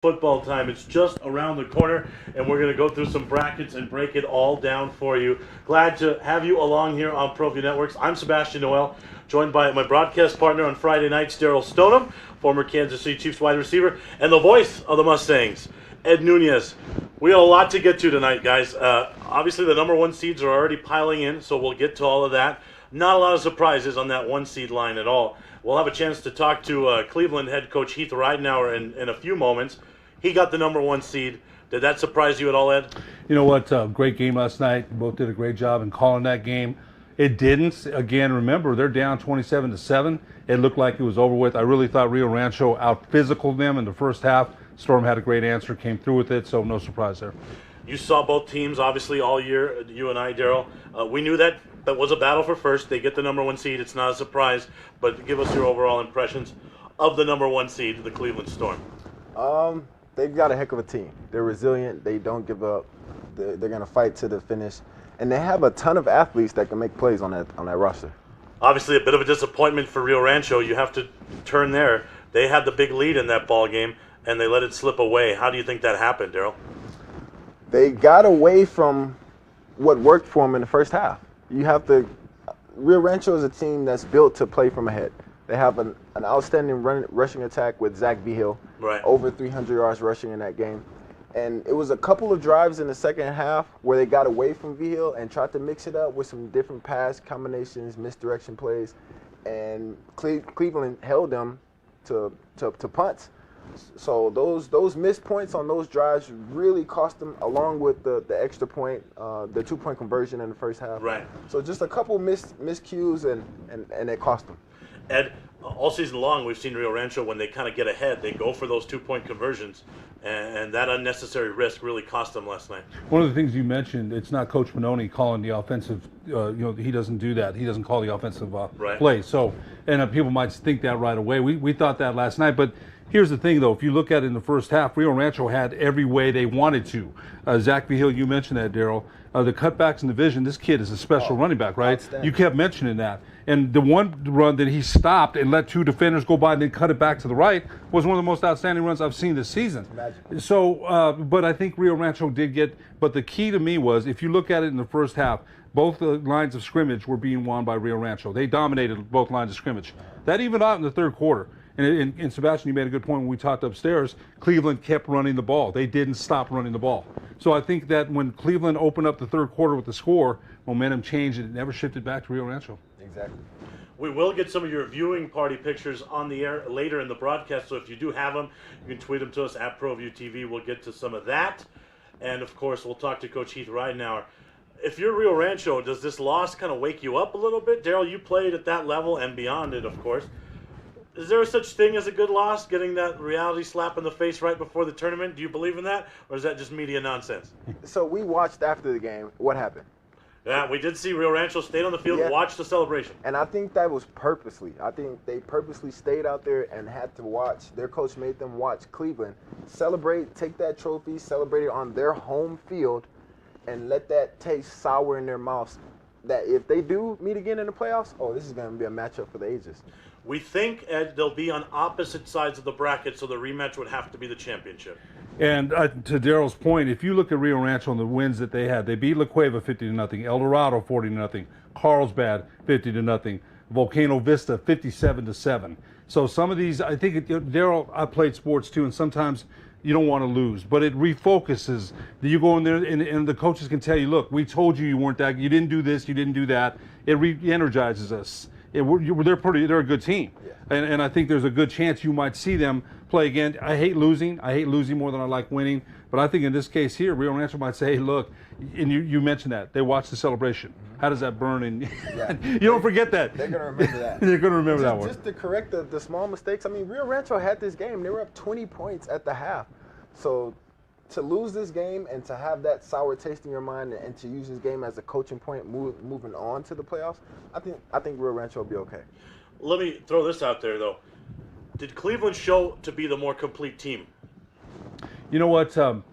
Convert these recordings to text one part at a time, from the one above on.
Football time. It's just around the corner, and we're going to go through some brackets and break it all down for you. Glad to have you along here on Proview Networks. I'm Sebastian Noel, joined by my broadcast partner on Friday nights, Daryl Stoneham, former Kansas City Chiefs wide receiver, and the voice of the Mustangs, Ed Nunez. We have a lot to get to tonight, guys. Obviously, the number one seeds are already piling in, so we'll get to all of that. Not a lot of surprises on that one seed line at all. We'll have a chance to talk to Cleveland head coach Heath Ridenauer in a few moments. He got the number one seed. Did that surprise you at all, Ed? You know what? Great game last night. Both did a great job in calling that game. It didn't. Again, remember, they're down 27-7. It looked like it was over with. I really thought Rio Rancho out-physicaled them in the first half. Storm had a great answer, came through with it, so no surprise there. You saw both teams, obviously, all year, you and I, Daryl. We knew that was a battle for first. They get the number one seed. It's not a surprise, but give us your overall impressions of the number one seed, the Cleveland Storm. They've got a heck of a team. They're resilient. They don't give up. They're going to fight to the finish. And they have a ton of athletes that can make plays on that roster. Obviously, a bit of a disappointment for Rio Rancho. You have to turn there. They had the big lead in that ball game, and they let it slip away. How do you think that happened, Daryl? They got away from what worked for them in the first half. Rio Rancho is a team that's built to play from ahead. They have an outstanding rushing attack with Zach Vigil, right. Over 300 yards rushing in that game. And it was a couple of drives in the second half where they got away from Vigil and tried to mix it up with some different pass combinations, misdirection plays, and Cleveland held them to punts. So those missed points on those drives really cost them, along with the extra point, the 2-point conversion in the first half. Right. So just a couple miscues and it cost them. Ed, all season long, we've seen Rio Rancho, when they kind of get ahead, they go for those 2-point conversions, and that unnecessary risk really cost them last night. One of the things you mentioned, it's not Coach Manoni calling the offensive, he doesn't do that. He doesn't call the offensive right. play. So, and people might think that right away. We thought that last night, but here's the thing, though. If you look at it in the first half, Rio Rancho had every way they wanted to. Zach Vigil, you mentioned that, Daryl. The cutbacks in the vision, this kid is a special running back, right? You kept mentioning that. And the one run that he stopped and let two defenders go by and then cut it back to the right was one of the most outstanding runs I've seen this season. Imagine. So, but I think Rio Rancho did get, but the key to me was, if you look at it in the first half, both the lines of scrimmage were being won by Rio Rancho. They dominated both lines of scrimmage. That evened out in the third quarter. And Sebastian, you made a good point when we talked upstairs. Cleveland kept running the ball. They didn't stop running the ball. So I think that when Cleveland opened up the third quarter with the score, momentum changed and it never shifted back to Rio Rancho. Exactly. We will get some of your viewing party pictures on the air later in the broadcast, so if you do have them, you can tweet them to us at Proview TV. We'll get to some of that. And, of course, we'll talk to Coach Heath Ridenauer. If you're Rio Rancho, does this loss kind of wake you up a little bit? Daryl, you played at that level and beyond it, of course. Is there such thing as a good loss, getting that reality slap in the face right before the tournament? Do you believe in that, or is that just media nonsense? So we watched after the game. What happened? Yeah, we did see Rio Rancho stayed on the field and watch the celebration. And I think that was purposely. I think they purposely stayed out there and had to watch. Their coach made them watch Cleveland celebrate, take that trophy, celebrate it on their home field, and let that taste sour in their mouths. That if they do meet again in the playoffs, this is going to be a matchup for the ages. We think, Ed, they'll be on opposite sides of the bracket, so the rematch would have to be the championship. And to Daryl's point, if you look at Rio Rancho and the wins that they had, they beat La Cueva 50-0, El Dorado 40-0, Carlsbad 50-0, Volcano Vista 57-7. So some of these, I think, Daryl, I played sports too, and sometimes you don't want to lose, but it refocuses. You go in there, and the coaches can tell you, look, we told you weren't that, you didn't do this, you didn't do that. It re-energizes us. They're a good team, and I think there's a good chance you might see them play again. I hate losing more than I like winning, but I think in this case here, Rio Rancho might say, hey, look, and you mentioned that they watched the celebration. How does that burn in? You don't forget that. They're gonna remember that. They're gonna remember that one. Just to correct the small mistakes. I mean, Rio Rancho had this game. They were up 20 points at the half, so to lose this game and to have that sour taste in your mind and to use this game as a coaching point moving on to the playoffs, I think Rio Rancho will be okay. Let me throw this out there, though. Did Cleveland show to be the more complete team? You know what? To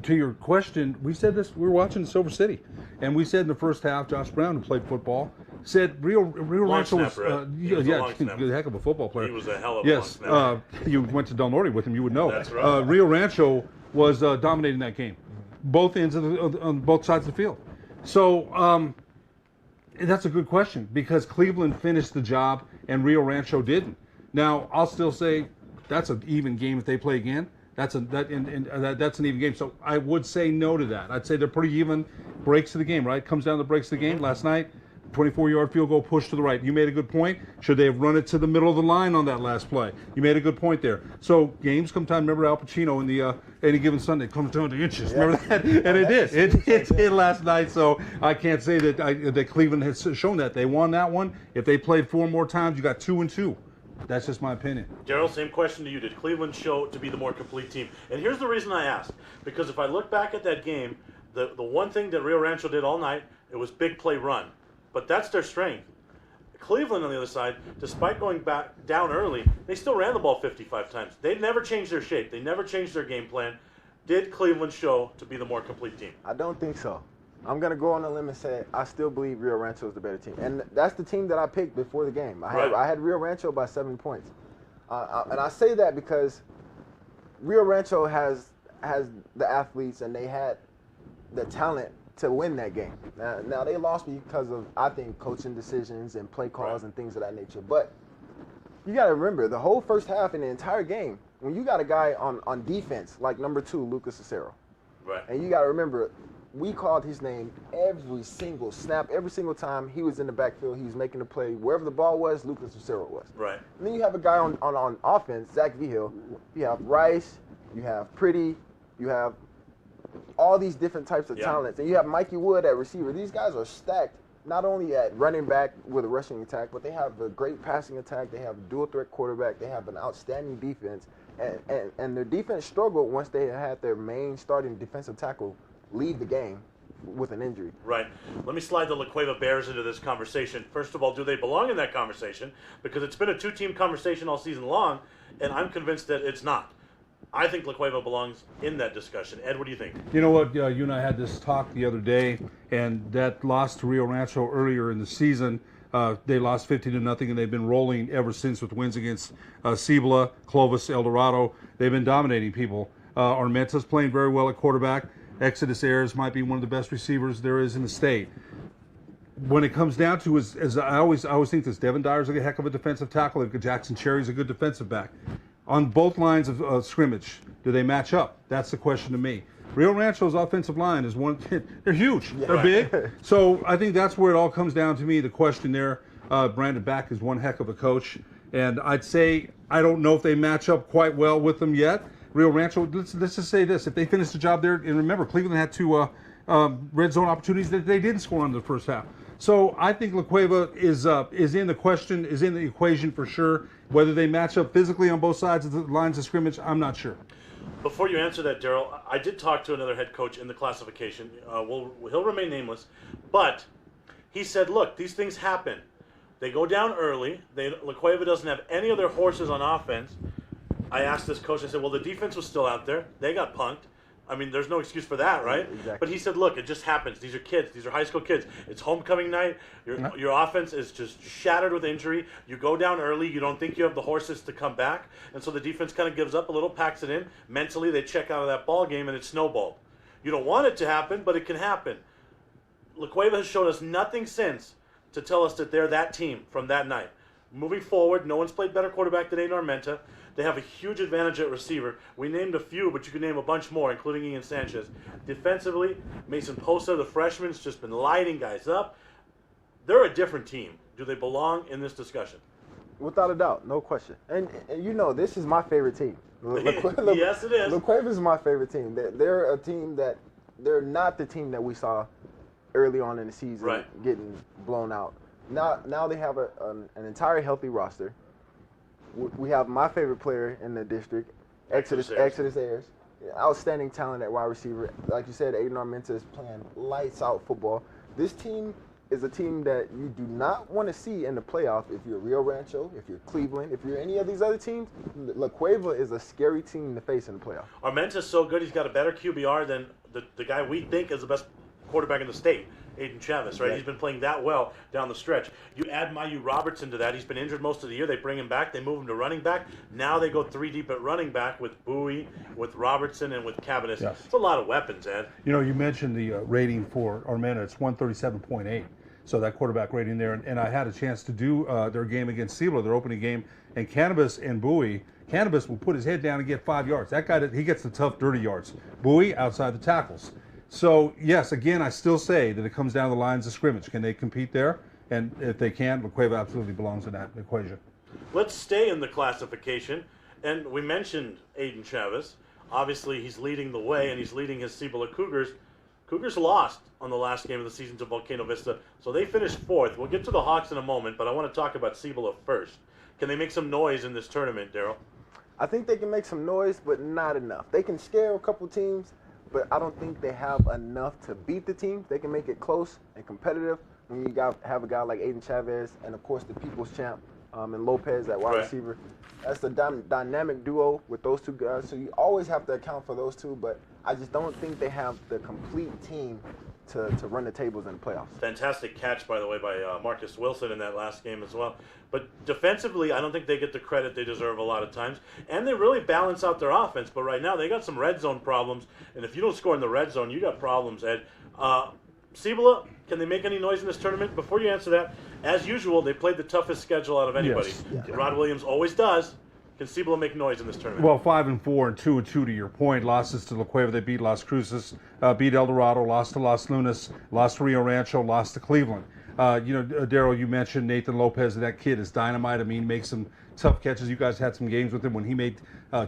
your question, we said this. We were watching Silver City, and we said in the first half, Josh Brown, who played football, said Rio Rancho was snapper, right? He was a long snapper. heck of a football player. He was a hell of a long Yes, snapper. you went to Del Norte with him, you would know. That's right. Rio Rancho was dominating that game, both ends on both sides of the field. So that's a good question because Cleveland finished the job and Rio Rancho didn't. Now I'll still say that's an even game if they play again. That's an even game. So I would say no to that. I'd say they're pretty even. Breaks of the game, right? Comes down to the breaks of the game. Last night, 24-yard field goal, push to the right. You made a good point. Should they have run it to the middle of the line on that last play? You made a good point there. So games come time. Remember Al Pacino in the Any Given Sunday comes down to inches. Yeah. Remember that? And it did. It did last night. So I can't say that Cleveland has shown that they won that one. If they played 4 more times, you got 2-2. That's just my opinion. Daryl, same question to you. Did Cleveland show to be the more complete team? And here's the reason I asked. Because if I look back at that game, the one thing that Rio Rancho did all night, it was big play run. But that's their strength. Cleveland, on the other side, despite going back down early, they still ran the ball 55 times. They never changed their shape. They never changed their game plan. Did Cleveland show to be the more complete team? I don't think so. I'm going to go on a limb and say I still believe Rio Rancho is the better team. And that's the team that I picked before the game. I had Rio Rancho by 7 points. And I say that because Rio Rancho has the athletes and they had the talent to win that game. Now they lost because of, I think, coaching decisions and play calls and things of that nature. But you got to remember, the whole first half and the entire game, when you got a guy on defense like number 2, Lucas Cicero, and you got to remember, we called his name every single snap, every single time he was in the backfield, he was making the play. Wherever the ball was, Lucas Cicero was. Right. And then you have a guy on offense, Zach Vigil. You have Rice, you have Pretty, you have all these different types of talents. And you have Mikey Wood at receiver. These guys are stacked not only at running back with a rushing attack, but they have a great passing attack. They have a dual threat quarterback. They have an outstanding defense. And their defense struggled once they had their main starting defensive tackle leave the game with an injury. Right. Let me slide the La Cueva Bears into this conversation. First of all, do they belong in that conversation? Because it's been a 2-team conversation all season long, and I'm convinced that it's not. I think La Cueva belongs in that discussion. Ed, what do you think? You know what? You and I had this talk the other day, and that loss to Rio Rancho earlier in the season, they lost 50-0, and they've been rolling ever since with wins against Cibola, Clovis, El Dorado. They've been dominating people. Armenta's playing very well at quarterback. Exodus Ayers might be one of the best receivers there is in the state. When it comes down to, as I always think this, Devin Dyer's a heck of a defensive tackle. Jackson Cherry's a good defensive back. On both lines of scrimmage, do they match up? That's the question to me. Rio Rancho's offensive line is one. They're huge. Yeah. They're big. So I think that's where it all comes down to me. The question there, Brandon Back is one heck of a coach. And I'd say I don't know if they match up quite well with them yet. Rio Rancho, let's just say this. If they finish the job there, and remember, Cleveland had 2 red zone opportunities that they didn't score on in the first half. So I think La Cueva is in the equation for sure. Whether they match up physically on both sides of the lines of scrimmage, I'm not sure. Before you answer that, Daryl, I did talk to another head coach in the classification. He'll remain nameless, but he said, look, these things happen. They go down early. La Cueva doesn't have any of their horses on offense. I asked this coach, I said, well, the defense was still out there. They got punked. I mean, there's no excuse for that, right? Exactly. But he said, look, it just happens. These are kids. These are high school kids. It's homecoming night. Your offense is just shattered with injury. You go down early. You don't think you have the horses to come back. And so the defense kind of gives up a little, packs it in. Mentally, they check out of that ball game, and it snowballed. You don't want it to happen, but it can happen. La Cueva has shown us nothing since to tell us that they're that team from that night. Moving forward, no one's played better quarterback than Aiden Armenta. They have a huge advantage at receiver. We named a few, but you could name a bunch more, including Ian Sanchez. Defensively, Mason Posa, the freshman, has just been lighting guys up. They're a different team. Do they belong in this discussion? Without a doubt, no question. And you know, this is my favorite team. Yes, it is. La Cueva is my favorite team. They're a team that they're not the team that we saw early on in the season getting blown out. Now they have an entire healthy roster. We have my favorite player in the district, Exodus Ayers. Outstanding talent at wide receiver. Like you said, Aiden Armenta is playing lights out football. This team is a team that you do not want to see in the playoff if you're Rio Rancho, if you're Cleveland, if you're any of these other teams. La Cueva is a scary team to face in the playoff. Armenta's so good, he's got a better QBR than the guy we think is the best quarterback in the state. Aiden Chavez, right? Yeah. He's been playing that well down the stretch. You add Mayu Robertson to that. He's been injured most of the year. They bring him back. They move him to running back. Now they go 3 deep at running back with Bowie, with Robertson, and with Cavanis. Yes. It's a lot of weapons, Ed. You know, you mentioned the rating for Armenta. It's 137.8. So that quarterback rating there. And I had a chance to do their game against Cibola, their opening game. And Cannabis and Bowie, Cannabis will put his head down and get 5 yards. That guy, he gets the tough, dirty yards. Bowie outside the tackles. So, yes, again, I still say that it comes down to the lines of scrimmage. Can they compete there? And if they can, La Cueva absolutely belongs in that equation. Let's stay in the classification. And we mentioned Aiden Chavez. Obviously, he's leading the way, and he's leading his Cibola Cougars. Cougars lost on the last game of the season to Volcano Vista, so they finished 4th. We'll get to the Hawks in a moment, but I want to talk about Cibola first. Can they make some noise in this tournament, Daryl? I think they can make some noise, but not enough. They can scare a couple teams, but I don't think they have enough to beat the team. They can make it close and competitive when you have a guy like Aiden Chavez and, of course, the people's champ and Lopez at wide receiver. That's a dynamic duo with those two guys, so you always have to account for those two, but I just don't think they have the complete team to run the tables in the playoffs. Fantastic catch, by the way, by Marcus Wilson in that last game as well. But defensively, I don't think they get the credit they deserve a lot of times. And they really balance out their offense. But right now, they got some red zone problems. And if you don't score in the red zone, you got problems, Ed. Cibola, can they make any noise in this tournament? Before you answer that, as usual, they played the toughest schedule out of anybody. Yes. Yeah. Rod Williams always does. Can Cibola make noise in this tournament? Well, 5-4 and 2-2 to your point. Losses to La Cueva, they beat Las Cruces, beat El Dorado, lost to Las Lunas, lost to Rio Rancho, lost to Cleveland. Daryl, you mentioned Nathan Lopez. That kid is dynamite. I mean, makes some tough catches. You guys had some games with him when he made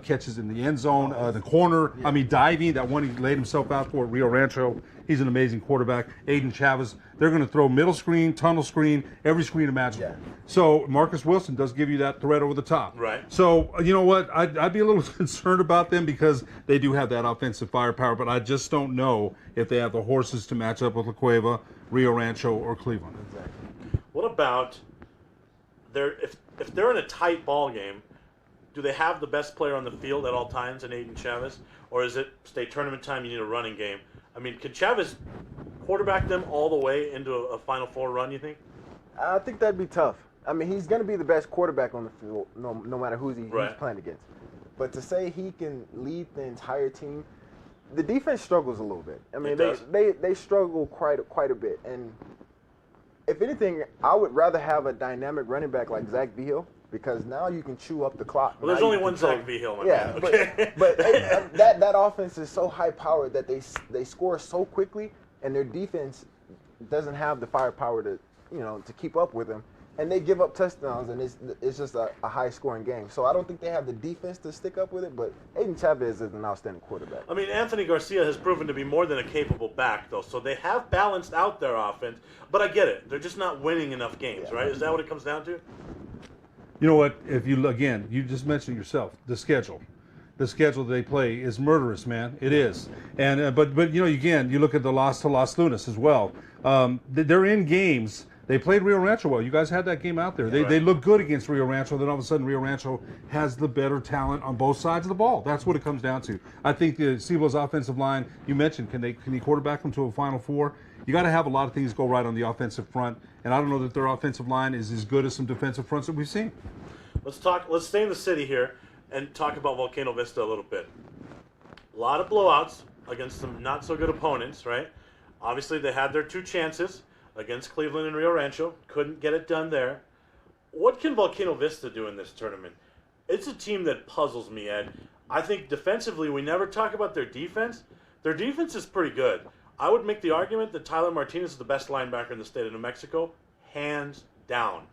catches in the end zone, the corner. Yeah. I mean, diving. That one he laid himself out for at Rio Rancho. He's an amazing quarterback. Aiden Chavez. They're going to throw middle screen, tunnel screen, every screen imaginable. Yeah. So Marcus Wilson does give you that threat over the top. Right. So you know what? I'd be a little concerned about them because they do have that offensive firepower, but I just don't know if they have the horses to match up with La Cueva, Rio Rancho, or Cleveland. Exactly. What about if they're in a tight ball game? Do they have the best player on the field at all times in Aiden Chavez, or is it state tournament time? You need a running game. I mean, could Chavez quarterback them all the way into a Final Four run, you think? I think that'd be tough. I mean, he's going to be the best quarterback on the field, no matter who's playing against. But to say he can lead the entire team, the defense struggles a little bit. I mean, they struggle quite a bit. And if anything, I would rather have a dynamic running back like Zach Beal, because now you can chew up the clock. Well, there's only one Zach Beal, my man. Okay. but that offense is so high powered that they score so quickly, and their defense doesn't have the firepower to keep up with them, and they give up touchdowns, and it's just a high scoring game. So I don't think they have the defense to stick up with it. But Aiden Chavez is an outstanding quarterback. I mean, Anthony Garcia has proven to be more than a capable back, though. So they have balanced out their offense. But I get it; they're just not winning enough games, right? Is that what it comes down to? You know what? If you just mentioned yourself, the schedule they play is murderous, man. It is. And but again, you look at the loss to Las Lunas as well. They're in games. They played Rio Rancho well. You guys had that game out there. They look good against Rio Rancho. Then all of a sudden, Rio Rancho has the better talent on both sides of the ball. That's what it comes down to. I think the Cibola's offensive line. You mentioned can he quarterback them to a Final Four? You got to have a lot of things go right on the offensive front, and I don't know that their offensive line is as good as some defensive fronts that we've seen. Let's stay in the city here and talk about Volcano Vista a little bit. A lot of blowouts against some not so good opponents, right? Obviously, they had their 2 chances against Cleveland and Rio Rancho. Couldn't get it done there. What can Volcano Vista do in this tournament? It's a team that puzzles me, Ed. I think defensively, we never talk about their defense. Their defense is pretty good. I would make the argument that Tyler Martinez is the best linebacker in the state of New Mexico, hands down.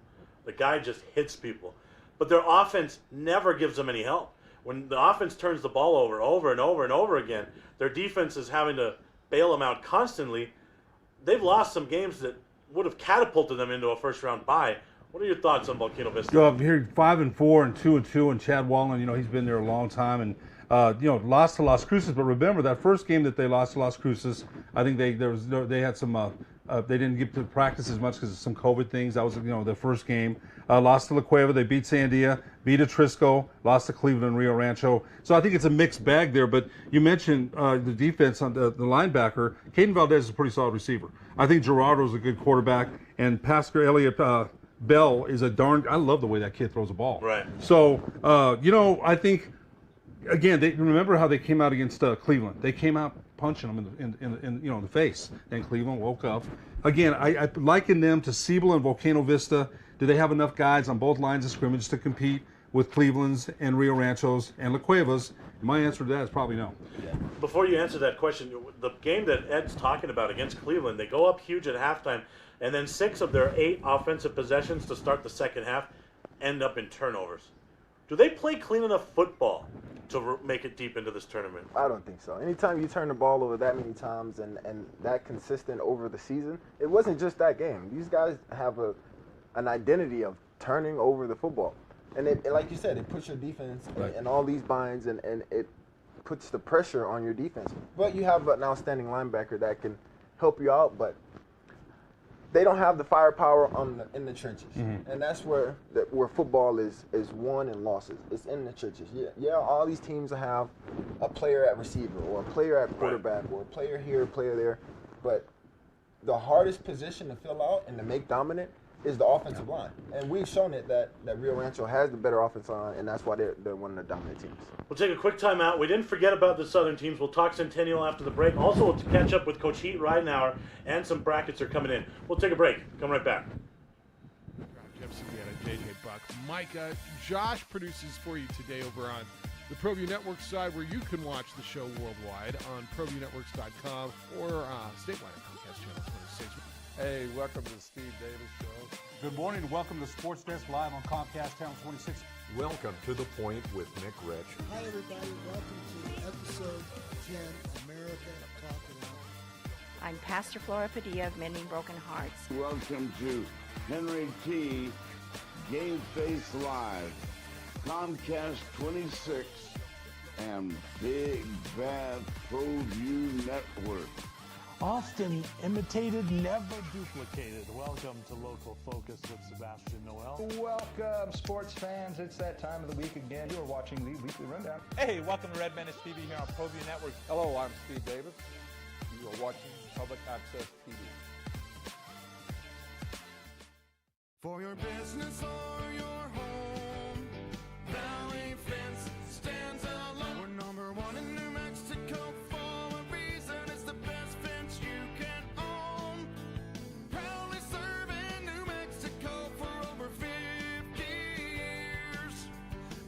The guy just hits people. But their offense never gives them any help. When the offense turns the ball over and over again, their defense is having to bail them out constantly. They've lost some games that would have catapulted them into a first-round bye. What are your thoughts on Volcano Vista? I'm here 5-4 and 2-2, and Chad Wallen, he's been there a long time, and lost to Las Cruces. But remember that first game that they lost to Las Cruces, I think they had some. They didn't get to practice as much because of some COVID things. That was their first game. Lost to La Cueva. They beat Sandia, beat Atrisco, lost to Cleveland and Rio Rancho. So I think it's a mixed bag there. But you mentioned the defense on the linebacker. Caden Valdez is a pretty solid receiver. I think Gerardo's a good quarterback, and Pascal Elliott Bell is I love the way that kid throws a ball. Right. So, I think, again, remember how they came out against Cleveland. They came out punching them in the face, and Cleveland woke up. Again, I liken them to Siebel and Volcano Vista. Do they have enough guys on both lines of scrimmage to compete with Cleveland's and Rio Rancho's and La Cueva's? And my answer to that is probably no. Before you answer that question, the game that Ed's talking about against Cleveland, they go up huge at halftime, and then 6 of their 8 offensive possessions to start the second half end up in turnovers. Do they play clean enough football to make it deep into this tournament? I don't think so. Anytime you turn the ball over that many times and that consistent over the season, it wasn't just that game. These guys have an identity of turning over the football. And it, like you said, it puts your defense in all these binds, and it puts the pressure on your defense. But you have an outstanding linebacker that can help you out, but they don't have the firepower in the trenches. Mm-hmm. And that's where football is won and losses. It's in the trenches. Yeah, all these teams have a player at receiver or a player at quarterback or a player here, a player there. But the hardest position to fill out and to make dominant is the offensive line. And we've shown it that Rio Rancho has the better offensive line, and that's why they're one of the dominant teams. We'll take a quick time out. We didn't forget about the Southern teams. We'll talk Centennial after the break. Also, we'll catch up with Coach Heat Ridenauer, and some brackets are coming in. We'll take a break. Come right back. Jeff Savannah, JJ Buck. Micah, Josh produces for you today over on the Proview Network side, where you can watch the show worldwide on ProviewNetworks.com or statewide at Comcast Channel 26. Hey, welcome to the Steve Davis Show. Good morning. Welcome to Sports Desk Live on Comcast Channel 26. Welcome to The Point with Nick Rich. Hi, everybody. Welcome to episode 10, America Talking Out. I'm Pastor Flora Padilla of Mending Broken Hearts. Welcome to Henry T. Game Face Live, Comcast 26, and Big Bad Proview Network. Often imitated, never duplicated. Welcome to Local Focus with Sebastian Noel. Welcome, sports fans. It's that time of the week again. You are watching the Weekly Rundown. Hey, welcome to Red Menace TV here on Proview Network. Hello, I'm Steve Davis. You are watching Public Access TV. For your business or your home, Valley Fence stands alone. We're number 1 in New Mexico for a reason. It's the best fence you can own. Proudly serving New Mexico for over 50 years.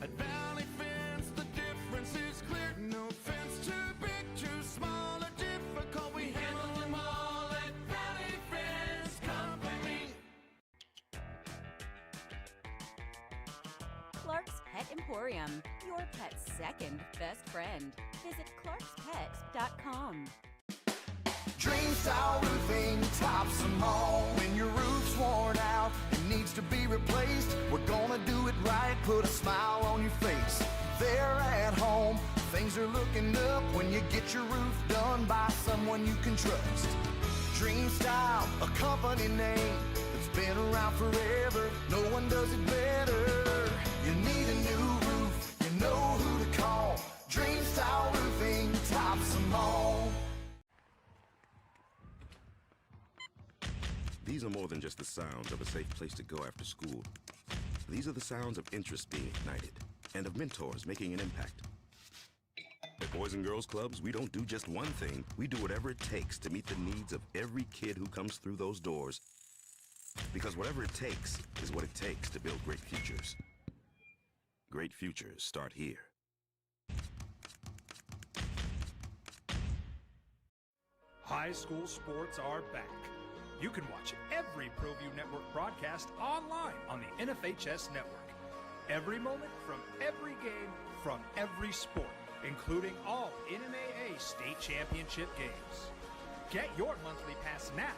At Valley Fence, the difference is clear. No fence too big, too small, or difficult. We handle them all at Valley Fence Company. Clark's Pet Emporium, your pet's second best friend. Visit clarkspet.com. Dream Style Roofing tops them all. When your roof's worn out and needs to be replaced, we're gonna do it right, put a smile on your face. They're at home, things are looking up when you get your roof done by someone you can trust. Dream Style, a company name that's been around forever. No one does it better. You need a new roof, you know who to call. Dream Style Roofing tops them all. These are more than just the sounds of a safe place to go after school. These are the sounds of interest being ignited and of mentors making an impact. At Boys and Girls Clubs, we don't do just one thing. We do whatever it takes to meet the needs of every kid who comes through those doors. Because whatever it takes is what it takes to build great futures. Great futures start here. High school sports are back. You can watch every Proview Network broadcast online on the NFHS network. Every moment from every game from every sport, including all NMAA state championship games. Get your monthly pass now.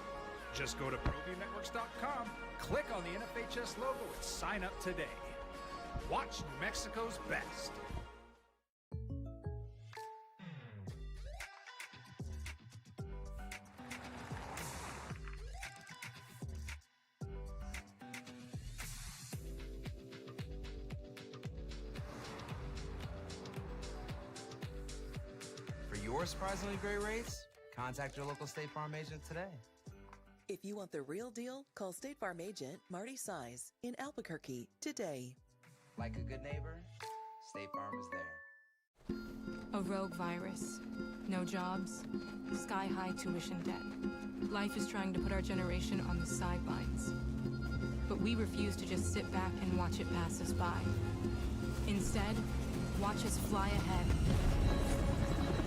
Just go to ProviewNetworks.com, click on the NFHS logo, and sign up today. Watch New Mexico's best. For your surprisingly great rates, contact your local State Farm agent today. If you want the real deal, call State Farm agent Marty Size in Albuquerque today. Like a good neighbor, State Farm is there. A rogue virus, no jobs, sky-high tuition debt. Life is trying to put our generation on the sidelines. But we refuse to just sit back and watch it pass us by. Instead, watch us fly ahead.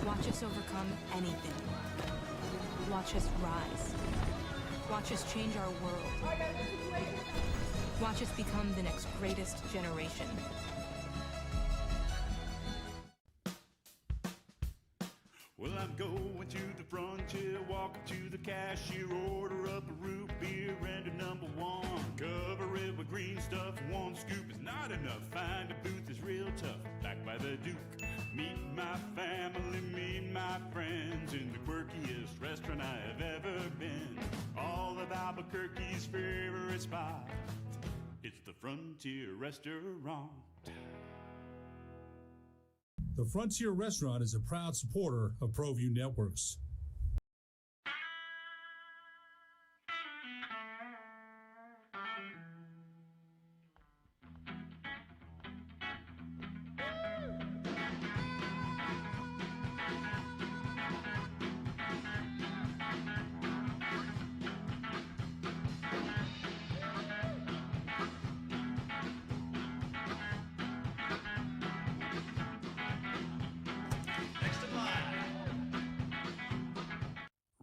Watch us overcome anything. Watch us rise. Watch us change our world. Watch us become the next greatest generation. Well, I'm going to the frontier, walking to the cashier, order up a root beer and a number one. Cover it with green stuff, one scoop is not enough. Find a booth is real tough, back by the Duke. Meet my family, meet my friends in the quirkiest restaurant I have ever been. All of Albuquerque's favorite spot, it's the Frontier Restaurant. The Frontier Restaurant is a proud supporter of Proview Networks.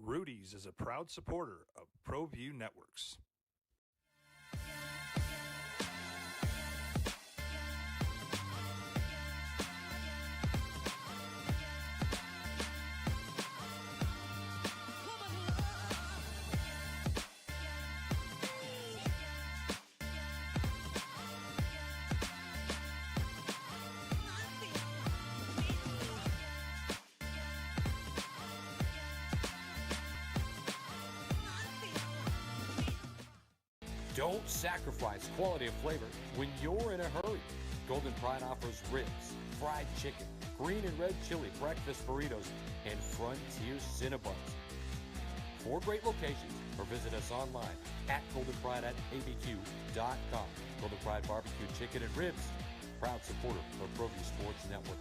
Rudy's is a proud supporter of Proview Networks. Don't sacrifice quality and flavor when you're in a hurry. Golden Pride offers ribs, fried chicken, green and red chili, breakfast burritos, and Frontier Cinnabons. 4 great locations, or visit us online at goldenpride@abq.com. Golden Pride Barbecue Chicken and Ribs, proud supporter of Proview Sports Network.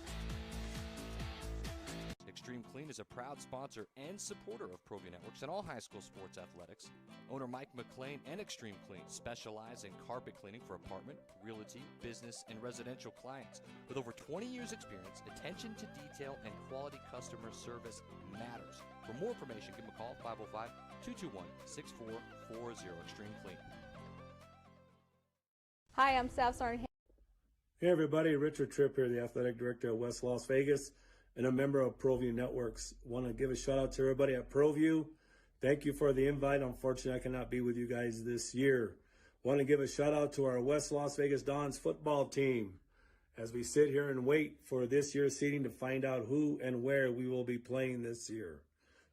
Extreme Clean is a proud sponsor and supporter of Proview Networks and all high school sports athletics. Owner Mike McLean and Extreme Clean specialize in carpet cleaning for apartment, realty, business, and residential clients. With over 20 years experience, attention to detail and quality customer service matters. For more information, give them a call, 505-221-6440, Extreme Clean. Hi, I'm Staff Sergeant. Hey everybody, Richard Tripp here, the Athletic Director of West Las Vegas and a member of Proview Networks. Want to give a shout out to everybody at Proview. Thank you for the invite. Unfortunately, I cannot be with you guys this year. Want to give a shout out to our West Las Vegas Dons football team as we sit here and wait for this year's seeding to find out who and where we will be playing this year.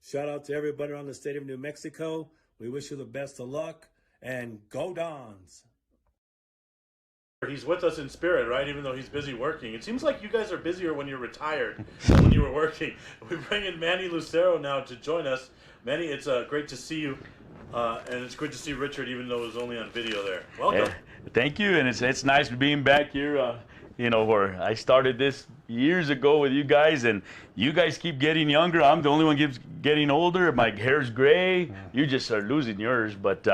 Shout out to everybody around the state of New Mexico. We wish you the best of luck, and go Dons. He's with us in spirit, right? Even though he's busy working. It seems like you guys are busier when you're retired than when you were working. We bring in Manny Lucero now to join us. Manny, it's great to see you, and it's great to see Richard, even though it was only on video there. Welcome. Thank you, and it's nice being back here. Where I started this years ago with you guys, and you guys keep getting younger. I'm the only one keeps getting older. My hair's gray. You just are losing yours, but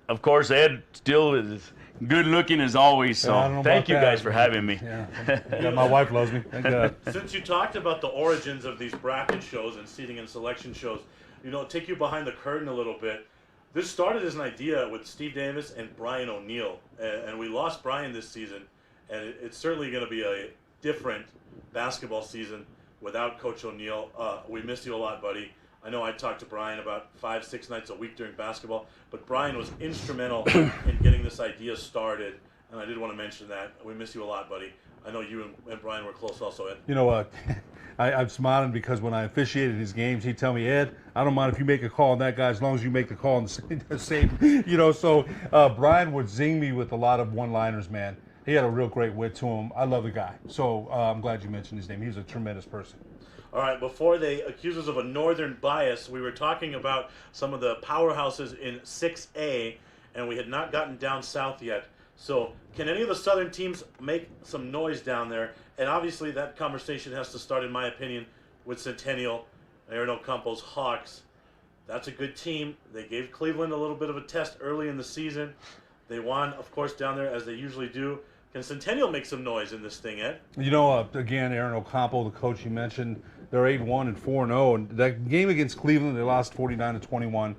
of course, Ed still is good looking as always, so thank you guys for having me. Yeah, my wife loves me. Thank God. Since you talked about the origins of these bracket shows and seating and selection shows, take you behind the curtain a little bit. This started as an idea with Steve Davis and Brian O'Neill, and we lost Brian this season, and it's certainly going to be a different basketball season without Coach O'Neill. We miss you a lot, buddy. I know I talked to Brian about 5-6 nights a week during basketball, but Brian was instrumental in getting this idea started, and I did want to mention that. We miss you a lot, buddy. I know you and Brian were close also, Ed. You know what? I'm smiling because when I officiated his games, he'd tell me, Ed, I don't mind if you make a call on that guy as long as you make the call on the same, so Brian would zing me with a lot of one-liners, man. He had a real great wit to him. I love the guy. So I'm glad you mentioned his name. He's a tremendous person. All right, before they accuse us of a northern bias, we were talking about some of the powerhouses in 6A, and we had not gotten down south yet. So can any of the southern teams make some noise down there? And obviously that conversation has to start, in my opinion, with Centennial, Aaron Ocampo's Hawks. That's a good team. They gave Cleveland a little bit of a test early in the season. They won, of course, down there as they usually do. Can Centennial make some noise in this thing, Ed? You know, again, Aaron Ocampo, the coach you mentioned, they're 8-1 and 4-0. And that game against Cleveland, they lost 49-21.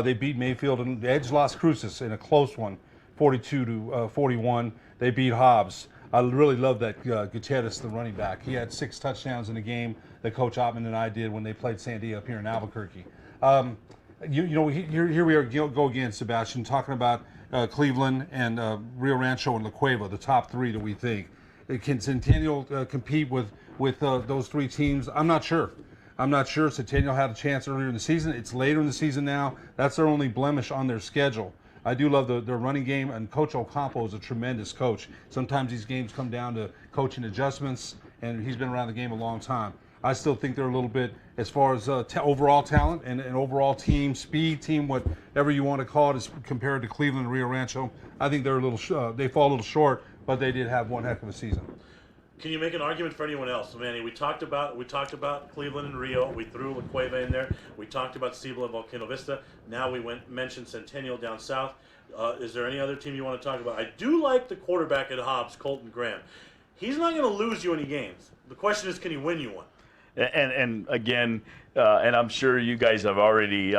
They beat Mayfield, and the Edge lost Cruces in a close one, 42-41. They beat Hobbs. I really love that Gutierrez, the running back. He had 6 touchdowns in the game that Coach Ottman and I did when they played Sandia up here in Albuquerque. Here we are go again, Sebastian, talking about Cleveland and Rio Rancho and La Cueva, the top 3 that we think. Can Centennial compete with those 3 teams? I'm not sure. Centennial had a chance earlier in the season. It's later in the season now. That's their only blemish on their schedule. I do love their running game, and Coach Ocampo is a tremendous coach. Sometimes these games come down to coaching adjustments, and he's been around the game a long time. I still think they're a little bit, as far as overall talent and overall team, speed, team, whatever you want to call it, is compared to Cleveland and Rio Rancho. I think they're they fall a little short, but they did have one heck of a season. Can you make an argument for anyone else, Manny? We talked about Cleveland and Rio. We threw La Cueva in there. We talked about Cibola and Volcano Vista. Now we mentioned Centennial down south. Is there any other team you want to talk about? I do like the quarterback at Hobbs, Colton Graham. He's not going to lose you any games. The question is, can he win you one? And again, and I'm sure you guys have already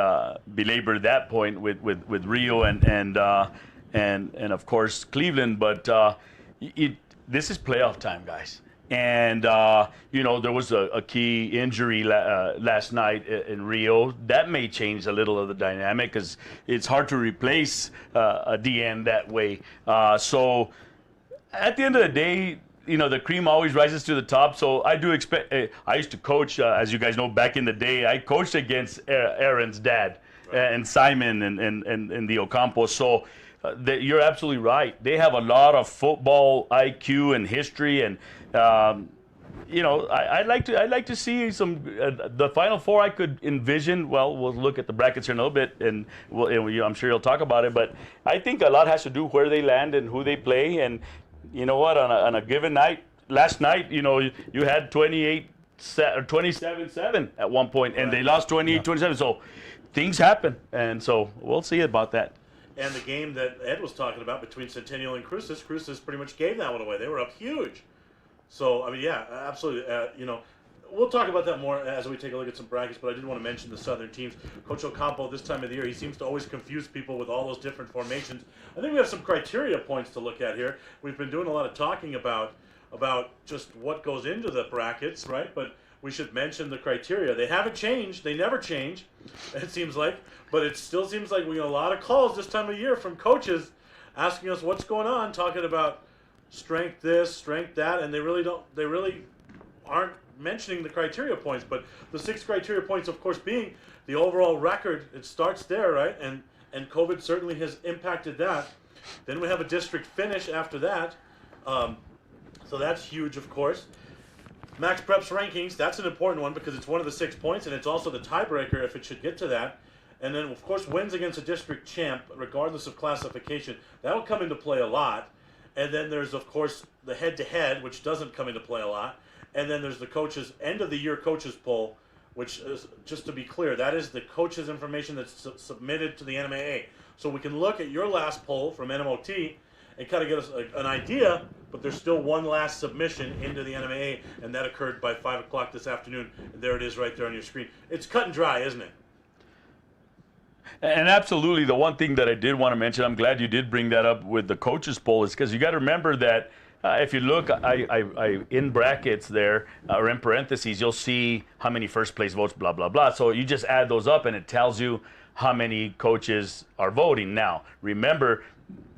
belabored that point with Rio and of course Cleveland, but this is playoff time, guys. And there was a key injury last night in Rio that may change a little of the dynamic, because it's hard to replace a DN that way. So at the end of the day, the cream always rises to the top. So I do expect. I used to coach, as you guys know, back in the day. I coached against Aaron's dad, and Simon and the Ocampo. So you're absolutely right. They have a lot of football IQ and history, and I'd like to see some the Final Four. I could envision. Well, we'll look at the brackets here in a little bit, and I'm sure you'll talk about it. But I think a lot has to do where they land and who they play. And you know what? On a given night, last night, you had 27-7 at one point, and they lost 28-27. So things happen, and so we'll see about that. And the game that Ed was talking about between Centennial and Cruces pretty much gave that one away. They were up huge. So, I mean, yeah, absolutely. We'll talk about that more as we take a look at some brackets, but I did want to mention the southern teams. Coach Ocampo, this time of the year, he seems to always confuse people with all those different formations. I think we have some criteria points to look at here. We've been doing a lot of talking about just what goes into the brackets, right? But we should mention the criteria. They haven't changed. They never change, it seems like. But it still seems like we get a lot of calls this time of year from coaches asking us what's going on, talking about strength this, strength that, and they really aren't mentioning the criteria points. But the 6 criteria points, of course, being the overall record. It starts there, right? And COVID certainly has impacted that. Then we have a district finish after that. So that's huge, of course. Max Preps rankings, that's an important one because it's one of the 6 points, and it's also the tiebreaker if it should get to that. And then, of course, wins against a district champ, regardless of classification. That'll come into play a lot. And then there's, of course, the head-to-head, which doesn't come into play a lot. And then there's the coaches' end-of-the-year coaches poll, which is, just to be clear, that is the coaches' information that's submitted to the NMAA. So we can look at your last poll from NMOT and kind of get us an idea, but there's still one last submission into the NMAA, and that occurred by 5 o'clock this afternoon. And there it is right there on your screen. It's cut and dry, isn't it? And absolutely, the one thing that I did want to mention, I'm glad you did bring that up with the coaches poll, is because you got to remember that if you look, I in brackets there, or in parentheses, you'll see how many first place votes, blah, blah, blah. So you just add those up, and it tells you how many coaches are voting. Now, remember,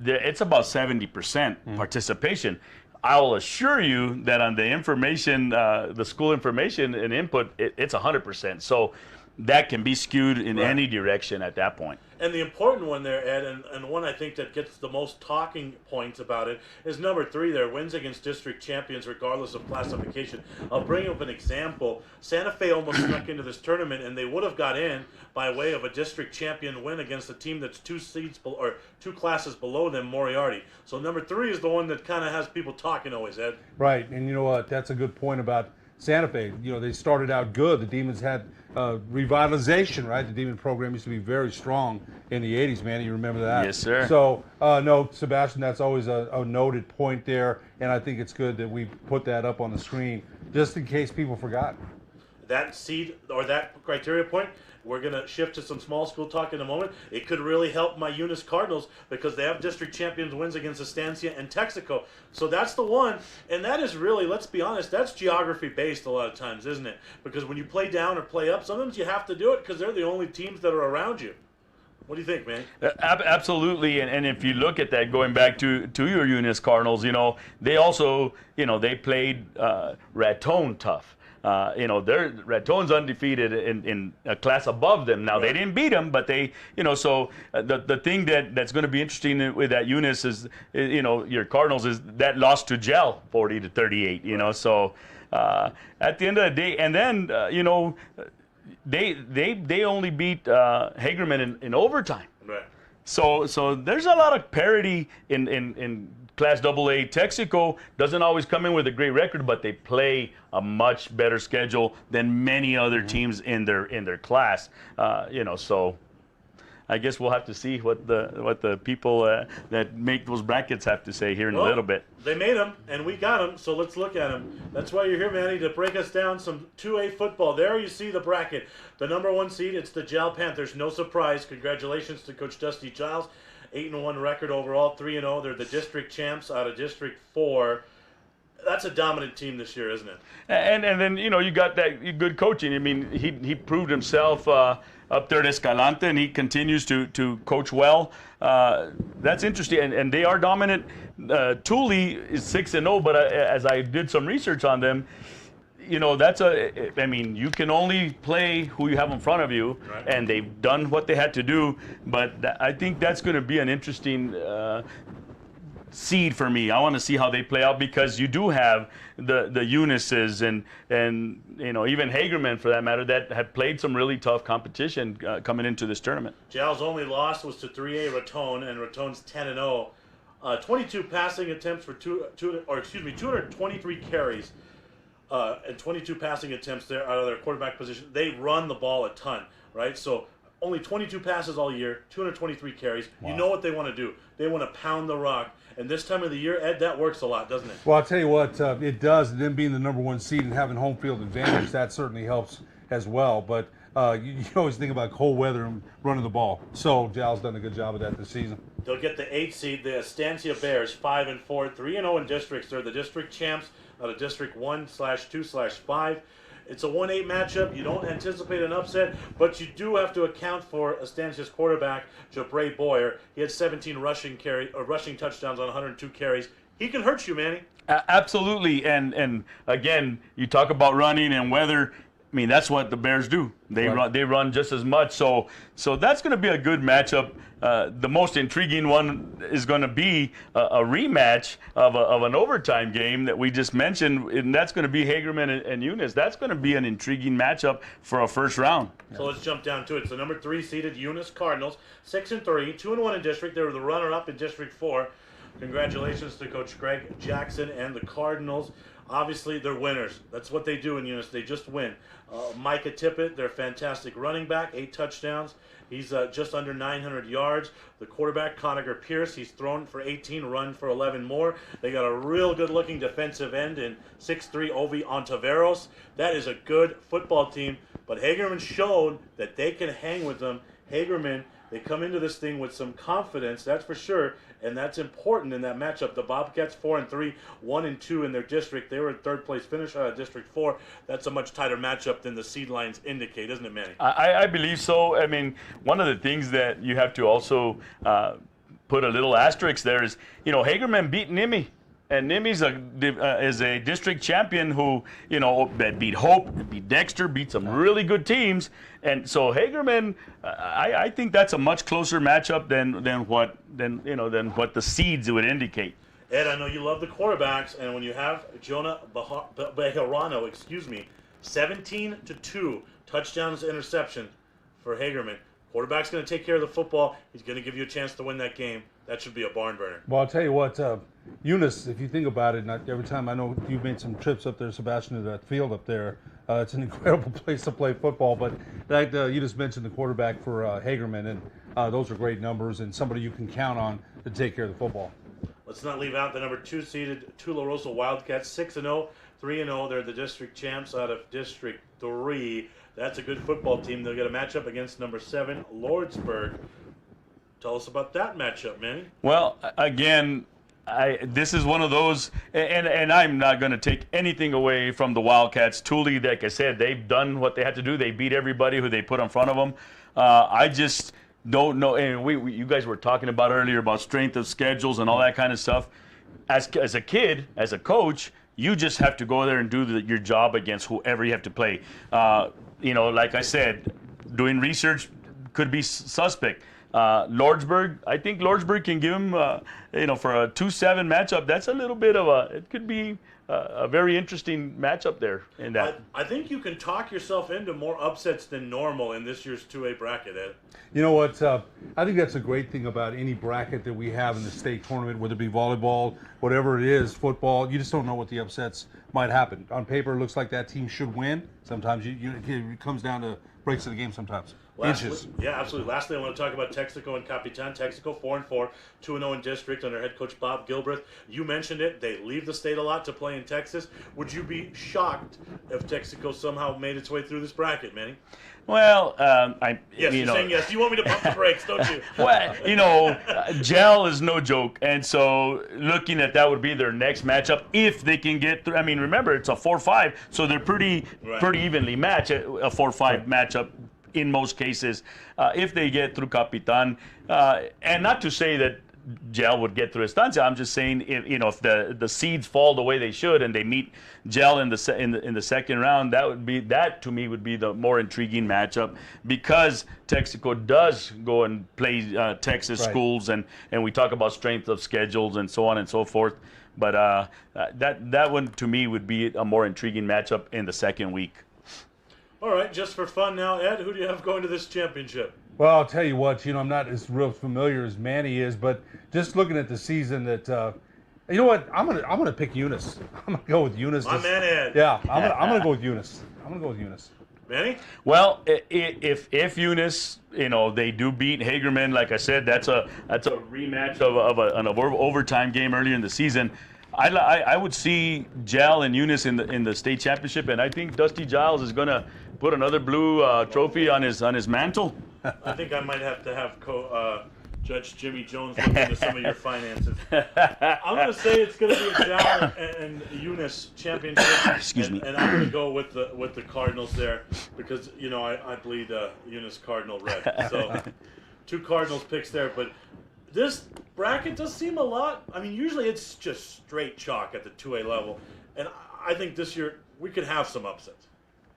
it's about 70% participation. I'll assure you that on the information, the school information and input, it's 100%. So that can be skewed in any direction at that point. And the important one there, Ed, and one I think that gets the most talking points about it, is number 3 there, wins against district champions regardless of classification. I'll bring up an example. Santa Fe almost snuck into this tournament, and they would have got in by way of a district champion win against a team that's 2 classes below them, Moriarty. So number 3 is the one that kind of has people talking always, Ed. Right, and you know what? That's a good point about Santa Fe. You know, they started out good. The Demons had revitalization, right? The Demon program used to be very strong in the 80s, man. You remember that? Yes, sir. So, no, Sebastian, that's always a noted point there, and I think it's good that we put that up on the screen just in case people forgot. That seed or that criteria point, we're going to shift to some small school talk in a moment. It could really help my Eunice Cardinals because they have district champions wins against Estancia and Texaco. So that's the one. And that is really, let's be honest, that's geography based a lot of times, isn't it? Because when you play down or play up, sometimes you have to do it because they're the only teams that are around you. What do you think, man? Absolutely, and if you look at that, going back to your Eunice Cardinals, you know, they also, you know, they played Raton tough. You know, Raton's undefeated in a class above them. Now, they didn't beat them, but they, you know, so the thing that's going to be interesting with that Eunice is, you know, your Cardinals is that loss to Gel 40-38, you know, so at the end of the day, and then, you know, they only beat Hagerman in overtime. Right. So there's a lot of parity in Class AA. Texaco doesn't always come in with a great record, but they play a much better schedule than many other teams in their class. You know, so I guess we'll have to see what the people that make those brackets have to say here in a little bit. They made them, and we got them, so let's look at them. That's why you're here, Manny, to break us down some 2A football. There you see the bracket. The number 1 seed, it's the Gel Panthers. No surprise. Congratulations to Coach Dusty Giles. 8-1 record overall, 3-0. They're the district champs out of District 4. That's a dominant team this year, isn't it? And then, you know, you got that good coaching. I mean, he proved himself up there at Escalante, and he continues to coach well. That's interesting, and they are dominant. Thule is 6-0, but as I did some research on them, you know, I mean, you can only play who you have in front of you, right. And they've done what they had to do. But I think that's going to be an interesting seed for me. I want to see how they play out because you do have the Eunices and you know, even Hagerman for that matter that have played some really tough competition coming into this tournament. Gel's only loss was to 3A Raton, and Raton's 10-0. 22 passing attempts for 223 carries. And 22 passing attempts there out of their quarterback position. They run the ball a ton, right? So only 22 passes all year, 223 carries. Wow. You know what they want to do. They want to pound the rock. And this time of the year, Ed, that works a lot, doesn't it? Well, I'll tell you what, it does. And them being the number 1 seed and having home field advantage, that certainly helps as well. But you always think about cold weather and running the ball. So Jal's done a good job of that this season. They'll get the 8 seed, the Estancia Bears, 5-4, 3-0 in districts. They're the district champs out of District 1/2/5. It's a 1-8 matchup. You don't anticipate an upset, but you do have to account for Estancia's quarterback, Jabray Boyer. He had 17 rushing touchdowns on 102 carries. He can hurt you, Manny. Absolutely, and again, you talk about running and weather. I mean, that's what the Bears do. They run just as much. So that's going to be a good matchup. The most intriguing one is going to be a rematch of an overtime game that we just mentioned, and that's going to be Hagerman and Eunice. That's going to be an intriguing matchup for a first round. So let's jump down to it. So number 3 seeded Eunice Cardinals, 6-3, 2-1 in district. They were the runner-up in District 4. Congratulations to Coach Greg Jackson and the Cardinals. Obviously, they're winners. That's what they do in Eunice. They just win. Micah Tippett, their fantastic running back, 8 touchdowns. He's just under 900 yards. The quarterback, Conager Pierce, he's thrown for 18, run for 11 more. They got a real good-looking defensive end in 6'3", Ovi Ontiveros. That is a good football team. But Hagerman showed that they can hang with them. Hagerman, they come into this thing with some confidence, that's for sure, and that's important in that matchup. The Bobcats 4-3, 1-2 in their district. They were in 3rd place finish out of District 4. That's a much tighter matchup than the seed lines indicate, isn't it, Manny? I believe so. I mean, one of the things that you have to also put a little asterisk there is, you know, Hagerman beat Nimi. And Nimi's is a district champion who, you know, beat Hope, beat Dexter, beat some really good teams. And so Hagerman, I think that's a much closer matchup than what the seeds would indicate. Ed, I know you love the quarterbacks, and when you have Jonah Bejarano, 17-2 touchdowns to interception for Hagerman. Quarterback's going to take care of the football. He's going to give you a chance to win that game. That should be a barn burner. Well, I'll tell you what, Eunice, if you think about it, not every time I know you've made some trips up there, Sebastian, to that field up there. It's an incredible place to play football. But like you just mentioned the quarterback for Hagerman, and those are great numbers and somebody you can count on to take care of the football. Let's not leave out the number 2-seeded Tularosa Wildcats, 6-0, 3-0. They're the district champs out of District 3. That's a good football team. They'll get a matchup against number 7, Lordsburg. Tell us about that matchup, Manny. Well, again, this is one of those, and I'm not going to take anything away from the Wildcats. Thule, like I said, they've done what they had to do. They beat everybody who they put in front of them. I just don't know, and you guys were talking about earlier about strength of schedules and all that kind of stuff. As a kid, as a coach, you just have to go there and do your job against whoever you have to play. You know, like I said, doing research could be suspect. Lordsburg, I think Lordsburg can give him, for a 2-7 matchup, that's a little bit of it could be a very interesting matchup there in that. I think you can talk yourself into more upsets than normal in this year's 2A bracket, Ed. You know what? I think that's a great thing about any bracket that we have in the state tournament, whether it be volleyball, whatever it is, football. You just don't know what the upsets might happen. On paper, it looks like that team should win. Sometimes it comes down to breaks of the game sometimes. Yeah, absolutely. Lastly, I want to talk about Texaco and Capitan. Texaco 4-4, 2-0 in district under head coach Bob Gilbreth. You mentioned it. They leave the state a lot to play in Texas. Would you be shocked if Texaco somehow made its way through this bracket, Manny? Well, yes, you're saying yes. You want me to pump the brakes, don't you? Well, gel is no joke, and so looking at that would be their next matchup if they can get through. I mean, remember it's a 4-5, so they're pretty evenly matched. A 4-5 matchup in most cases, if they get through Capitan, and not to say that Gel would get through Estancia. I'm just saying, if the seeds fall the way they should and they meet Gel in the second round, that to me would be the more intriguing matchup, because Texaco does go and play Texas schools, and we talk about strength of schedules and so on and so forth. But that one to me would be a more intriguing matchup in the second week. All right, just for fun now, Ed, who do you have going to this championship? Well, I'll tell you what, I'm not as real familiar as Manny is, but just looking at the season that, you know what, I'm gonna pick Eunice. I'm gonna go with Eunice. My man, Ed. Yeah, I'm gonna go with Eunice. Manny? Well, if Eunice, they do beat Hagerman, like I said, that's a rematch of an overtime game earlier in the season. I would see Gel and Eunice in the state championship, and I think Dusty Giles is going to put another blue trophy on his mantle. I think I might have to have Judge Jimmy Jones look into some of your finances. I'm going to say it's going to be a Gel and Eunice championship. Excuse me. And I'm going to go with the Cardinals there, because I bleed Eunice Cardinal red. So 2 Cardinals picks there, but this bracket does seem a lot. I mean, usually it's just straight chalk at the 2A level, and I think this year we could have some upsets.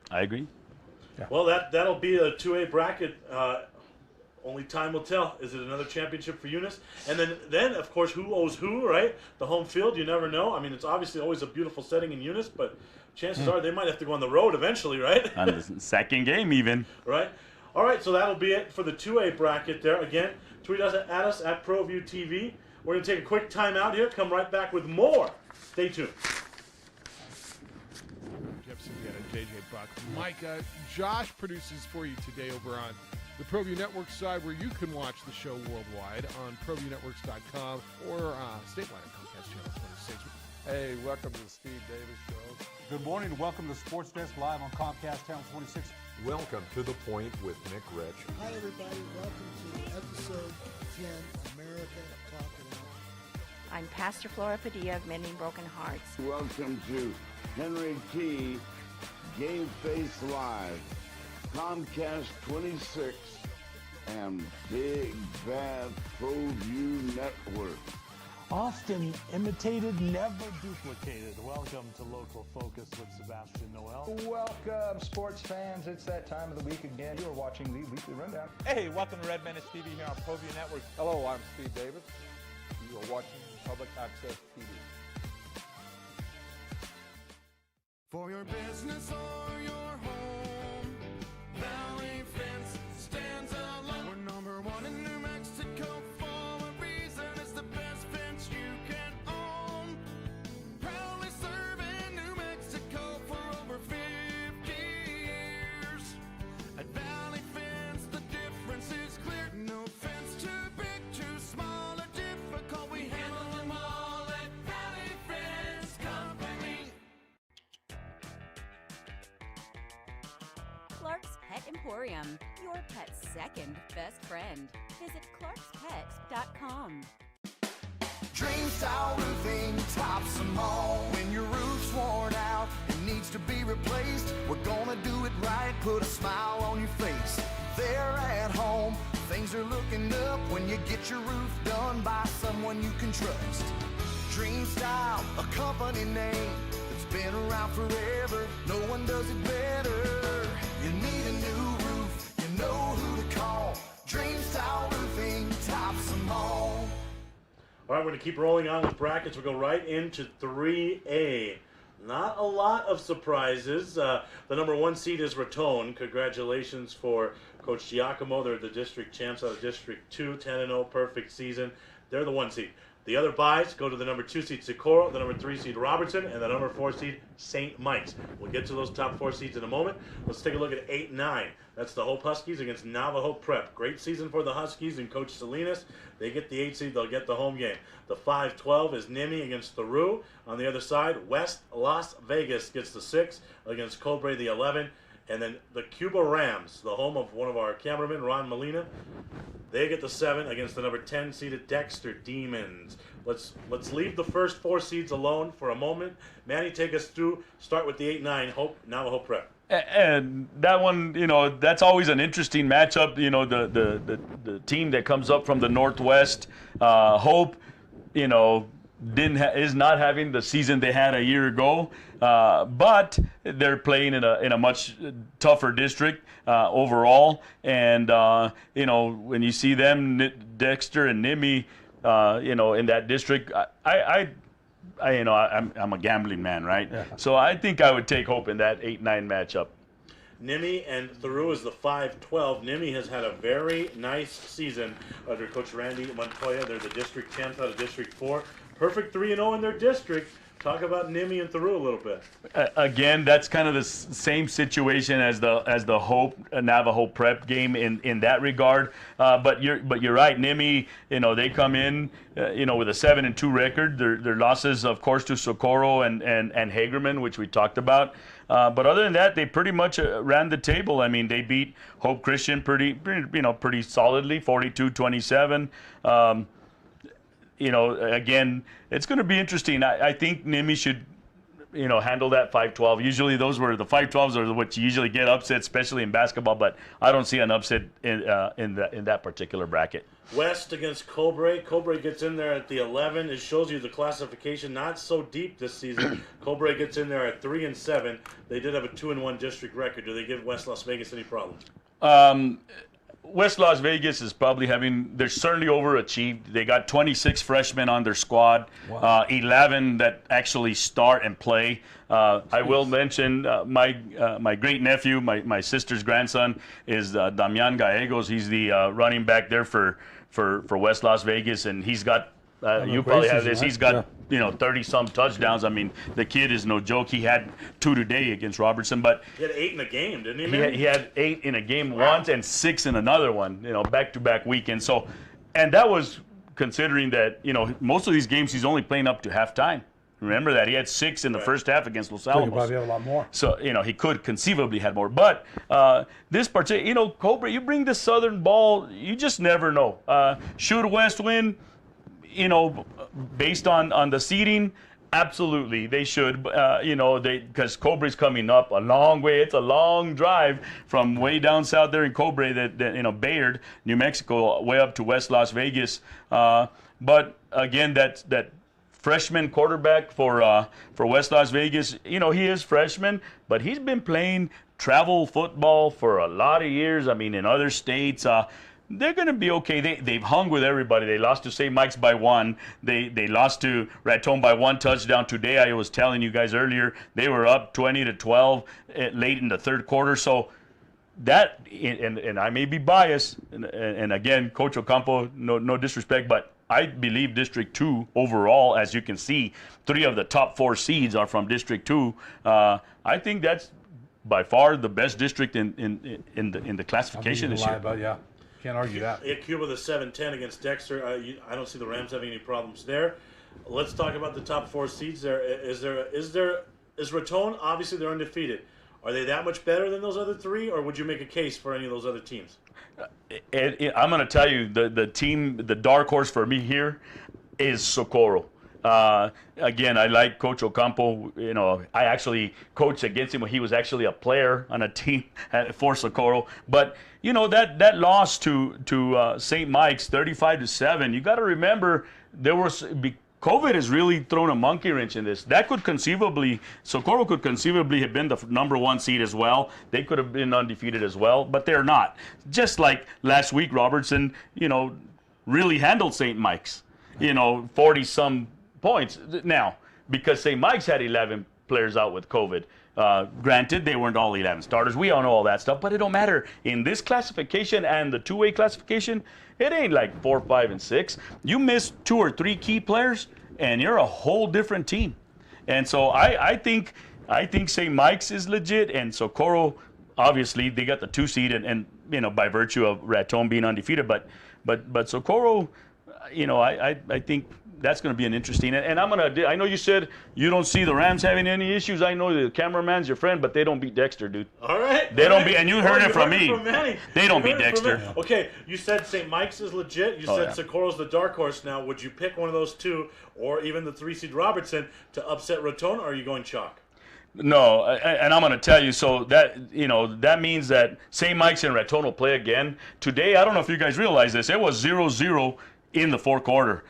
I agree. Yeah. Well, that'll be a 2A bracket. Only time will tell. Is it another championship for Eunice? And then of course, who owes who, right? The home field, you never know. I mean, it's obviously always a beautiful setting in Eunice, but chances are they might have to go on the road eventually, right? On the second game even. Right. All right, so that'll be it for the 2A bracket there. Again, tweet us at us at Proview TV. We're going to take a quick time out here. Come right back with more. Stay tuned. Jefferson, JJ Buck. Mike, Josh produces for you today over on the Proview Network side, where you can watch the show worldwide on ProviewNetworks.com or statewide on Comcast Channel 26. Hey, welcome to the Steve Davis Show. Good morning and welcome to Sports Desk Live on Comcast Channel 26. Welcome to The Point with Nick Rich. Hi, everybody. Welcome to episode 10, America Talking Out. I'm Pastor Flora Padilla of Mending Broken Hearts. Welcome to Henry T. Game Face Live, Comcast 26, and Big Bad Proview Network. Often imitated, never duplicated. Welcome to Local Focus with Sebastian Noel. Welcome, sports fans. It's that time of the week again. You are watching the Weekly Rundown. Hey, welcome to Red Menace TV here on Proview Network. Hello, I'm Steve Davis. You are watching Public Access TV. For your business or your home, Valley Fence stands alone. We're number one in New Mexico for a reason. It's the best fence you can own. Proudly serving New Mexico for over 50 years. At Valley Fence, the difference is clear. No fence too big, too small, or difficult. We handle them all at Valley Fence Company. Clark's Pet Emporium, your pet's second best friend. Visit clarkspets.com. Dream style roofing tops them all. When your roof's worn out and needs to be replaced, we're gonna do it right, put a smile on your face. There at home, things are looking up when you get your roof done by someone you can trust. Dream Style, a company name that's been around forever. No one does it better. You need a new roof, you know who to call. Dream Style Roofing tops them all. All right, we're going to keep rolling on with brackets. We'll go right into 3A. Not a lot of surprises. The number 1 seed is Raton. Congratulations for Coach Giacomo. They're the district champs out of District 2, 10-0, perfect season. They're the 1 seed. The other byes go to the number 2 seed Socorro, the number 3 seed Robertson, and the number 4 seed St. Mike's. We'll get to those top 4 seeds in a moment. Let's take a look at 8-9. That's the Hope Huskies against Navajo Prep. Great season for the Huskies and Coach Salinas. They get the 8 seed, they'll get the home game. The 5-12 is Nimi against Theroux. On the other side, West Las Vegas gets the 6 against Cobre, the 11. And then the Cueva Rams, the home of one of our cameramen, Ron Molina, they get the 7 against the number 10 seeded Dexter Demons. Let's leave the first 4 seeds alone for a moment. Manny, take us through. Start with the 8-9 Hope Navajo Prep. And that one, that's always an interesting matchup. The team that comes up from the Northwest, Hope, is not having the season they had a year ago, but they're playing in a much tougher district overall. And when you see them, Dexter and Nimi, in that district, I'm a gambling man, right? Yeah. So I think I would take Hope in that 8-9 matchup. Nimi and Theroux is the 5-12. Nimi has had a very nice season under Coach Randy Montoya. They're the district champs out of District 4. Perfect 3-0 in their district. Talk about Nimi and Theroux a little bit. Again, that's kind of the same situation as the Hope Navajo Prep game in that regard. But you're right. Nimi, they come in, with a 7-2 record. Their losses, of course, to Socorro and Hagerman, which we talked about. But other than that, they pretty much ran the table. I mean, they beat Hope Christian pretty solidly, 42-27. Again, it's going to be interesting. I think Nimi should, handle that 5-12. Usually those were the 5-12s are what you usually get upset, especially in basketball. But I don't see an upset in that particular bracket. West against Cobre. Cobre gets in there at the 11. It shows you the classification not so deep this season. Cobre gets in there at 3-7. They did have a 2-1 district record. Do they give West Las Vegas any problems? West Las Vegas is probably they're certainly overachieved. They got 26 freshmen on their squad, wow. 11 that actually start and play. I will mention my great nephew, my sister's grandson, is Damian Gallegos. He's the running back there for West Las Vegas, and he's got you probably have this. He's got 30-some touchdowns. I mean, the kid is no joke. He had 2 today against Robertson, but he had 8 in a game, didn't he? Man? He had 8 in a game once and 6 in another one. Back-to-back weekends. So, and that was considering that most of these games he's only playing up to halftime. Remember that he had 6 in the first half against Los Alamos. He probably have a lot more. So he could conceivably had more. But this particular, Cobra, you bring the Southern ball, you just never know. Should West win? Based on the seeding, Absolutely, they should. Because Cobra's coming up a long way. It's a long drive from way down south there in Cobra, that Bayard, New Mexico, way up to West Las Vegas. But again, that freshman quarterback for West Las Vegas, he is freshman, but he's been playing travel football for a lot of years. I mean, in other states. They're going to be okay. They've hung with everybody. They lost to St. Mike's by 1. They lost to Raton by 1 touchdown. Today, I was telling you guys earlier, they were up 20-12 late in the third quarter. So that, and I may be biased, and again, Coach Ocampo, no disrespect, but I believe District 2 overall, as you can see, 3 of the top 4 seeds are from District 2. I think that's by far the best district in the classification this year. Yeah. Can't argue that. Cuba the 7-10 against Dexter. I don't see the Rams having any problems there. Let's talk about the top 4 seeds there. Is Raton, obviously they're undefeated. Are they that much better than those other 3, or would you make a case for any of those other teams? I'm going to tell you, the dark horse for me here is Socorro. Again, I like Coach Ocampo. I actually coached against him when he was actually a player on a team for Socorro. But that loss to St. Mike's 35-7. You got to remember COVID has really thrown a monkey wrench in this. Socorro could conceivably have been the number 1 seed as well. They could have been undefeated as well, but they're not. Just like last week, Robertson, really handled St. Mike's. 40-some points. Now, because St. Mike's had 11 players out with COVID. Granted, they weren't all 11 starters. We all know all that stuff, but it don't matter. In this classification and the two-way classification, it ain't like 4, 5, and 6. You miss 2 or 3 key players, and you're a whole different team. And so I think St. Mike's is legit, and Socorro, obviously, they got the 2 seed, and by virtue of Raton being undefeated. But Socorro, I think that's going to be an interesting. And I know you said you don't see the Rams having any issues. I know the cameraman's your friend, but they don't beat Dexter, dude. All right. They don't beat, and you heard it from me. Manny. They don't beat Dexter. Okay, you said St. Mike's is legit. You said Socorro's the dark horse. Now, would you pick one of those 2, or even the 3 seed Robertson, to upset Raton, or are you going chalk? No, and I'm going to tell you, so that means that St. Mike's and Raton will play again. Today, I don't know if you guys realize this, it was 0-0 in the fourth quarter.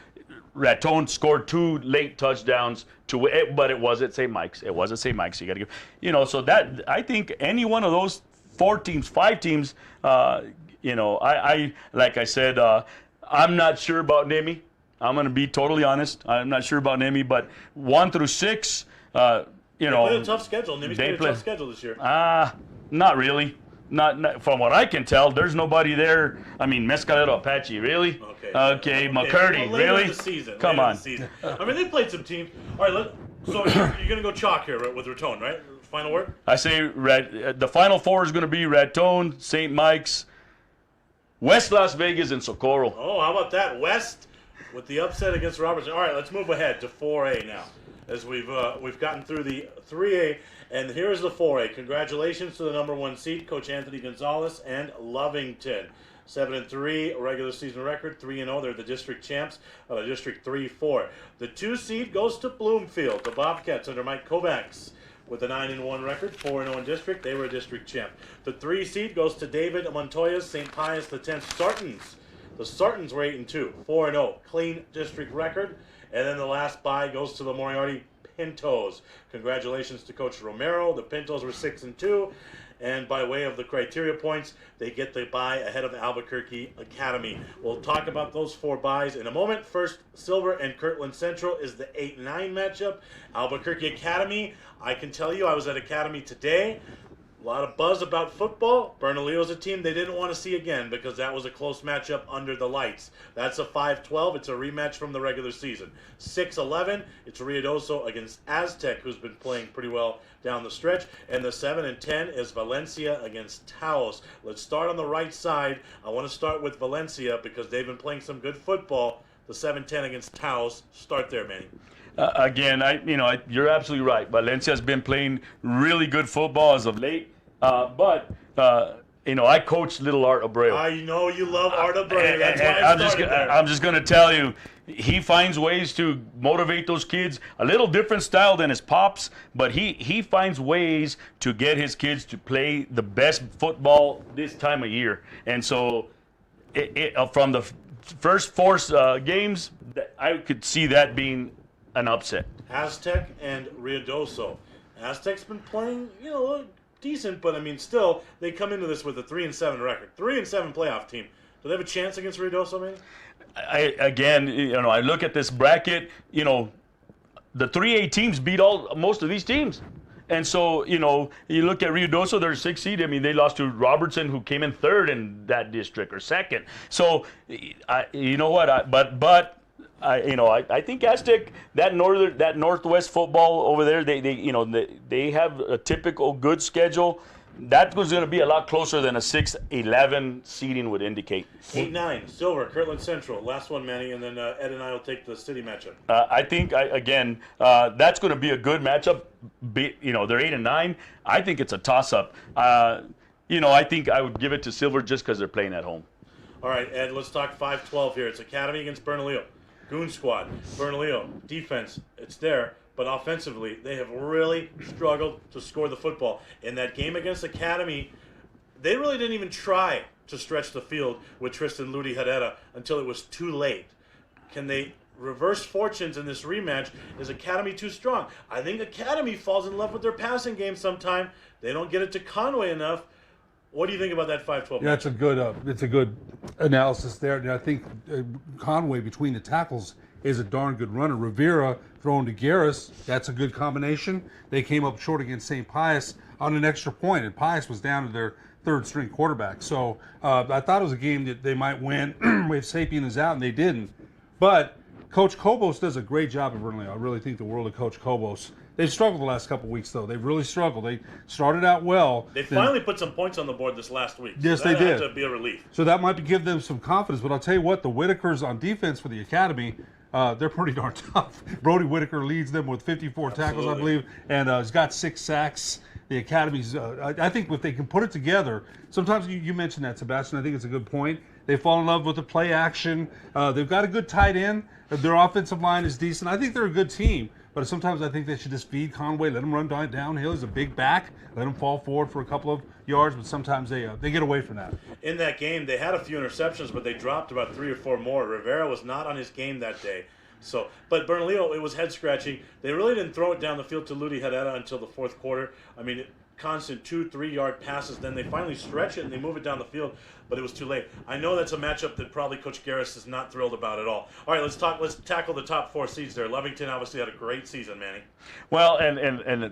Raton scored 2 late touchdowns but it was at St. Mike's. It was at St. Mike's. So you got to give, so that I think any one of those 4 teams, 5 teams, I like I said, I'm not sure about Nemi. I'm going to be totally honest. I'm not sure about Nemi, but 1 through 6, they played a tough schedule. Nemi's played a tough schedule this year. Not really. Not from what I can tell. There's nobody there. I mean, Mescalero Apache, really? Okay, McCurdy, well, really? In the season, Come on. I mean, they played some teams. All right, so you're going to go chalk here with Raton, right? Final word? I say the final 4 is going to be Raton, St. Mike's, West Las Vegas, and Socorro. Oh, how about that? West with the upset against Robertson. All right, let's move ahead to 4A now, as we've gotten through the 3A. And here's the 4A. Congratulations to the number 1 seed, Coach Anthony Gonzalez and Lovington. 7-3 regular season record, 3-0. They're the district champs of a District 3-4. The 2 seed goes to Bloomfield, the Bobcats under Mike Kovacs with a 9-1 record, 4-0 in district. They were a district champ. The 3 seed goes to David Montoya's St. Pius X Sartans. The Sartans were 8-2, 4-0, clean district record. And then the last bye goes to the Moriarty Pintos. Congratulations to Coach Romero. The Pintos were 6-2, and by way of the criteria points, they get the bye ahead of Albuquerque Academy. We'll talk about those 4 byes in a moment. First, Silver and Kirtland Central is the 8-9 matchup. Albuquerque Academy, I can tell you, I was at Academy today. A lot of buzz about football. Bernalillo's a team they didn't want to see again because that was a close matchup under the lights. That's a 5-12. It's a rematch from the regular season. 6-11, it's Ruidoso against Aztec, who's been playing pretty well down the stretch. And the 7-10 is Valencia against Taos. Let's start on the right side. I want to start with Valencia because they've been playing some good football. The 7-10 against Taos. Start there, Manny. Again, you're absolutely right. Valencia's been playing really good football as of late, but I coach little Art Abreu. I know you love Art Abreu. That's why I'm just going to tell you, he finds ways to motivate those kids. A little different style than his pops, but he finds ways to get his kids to play the best football this time of year. And so from the first 4 games, I could see that being an upset. Aztec and Ruidoso. Aztec's been playing, decent, but I mean, still, they come into this with a 3-7 record. 3-7 playoff team. Do they have a chance against Ruidoso, man? I look at this bracket, the 3A teams beat most of these teams. And so, you look at Ruidoso, they're 6th seed. I mean, they lost to Robertson, who came in 3rd in that district, or 2nd. So, you know what? I think Aztec, that Northwest football over there, they have a typical good schedule. That was going to be a lot closer than a 6-11 seeding would indicate. 8-9, Silver, Kirtland Central. Last one, Manny, and then Ed and I will take the city matchup. I think, that's going to be a good matchup. They're 8-9. I think it's a toss-up. I think I would give it to Silver just because they're playing at home. All right, Ed, let's talk 5-12 here. It's Academy against Bernalillo. Goon Squad, Bernalillo, defense, it's there. But offensively, they have really struggled to score the football. In that game against Academy, they really didn't even try to stretch the field with Tristan Ludi Herrera until it was too late. Can they reverse fortunes in this rematch? Is Academy too strong? I think Academy falls in love with their passing game sometime. They don't get it to Conway enough. What do you think about that 5-12? Yeah, it's a good analysis there. And I think Conway between the tackles is a darn good runner. Rivera thrown to Garris, that's a good combination. They came up short against St. Pius on an extra point, and Pius was down to their 3rd-string quarterback. So I thought it was a game that they might win if Sapien is out, and they didn't. But Coach Kobos does a great job at Bernalillo. I really think the world of Coach Kobos. They've struggled the last couple of weeks, though. They've really struggled. They started out well. They finally put some points on the board this last week. Yes, so they did. That had to be a relief. So that might give them some confidence. But I'll tell you what, the Whitakers on defense for the Academy, they're pretty darn tough. Brody Whitaker leads them with 54 tackles, I believe, and he's got 6 sacks. The Academy's, I think if they can put it together, sometimes you mentioned that, Sebastian, I think it's a good point. They fall in love with the play action. They've got a good tight end. Their offensive line is decent. I think they're a good team. But sometimes I think they should just feed Conway, let him run downhill. He's a big back. Let him fall forward for a couple of yards, but sometimes they get away from that. In that game, they had a few interceptions, but they dropped about 3 or 4 more. Rivera was not on his game that day. But Bernalillo, it was head-scratching. They really didn't throw it down the field to Ludi Herrera until the 4th quarter. I mean, constant 2-3 yard passes. Then they finally stretch it and they move it down the field, but it was too late. I know that's a matchup that probably Coach Garris is not thrilled about at all. All right, let's tackle the top 4 seeds there. Lovington obviously had a great season, Manny. Well, and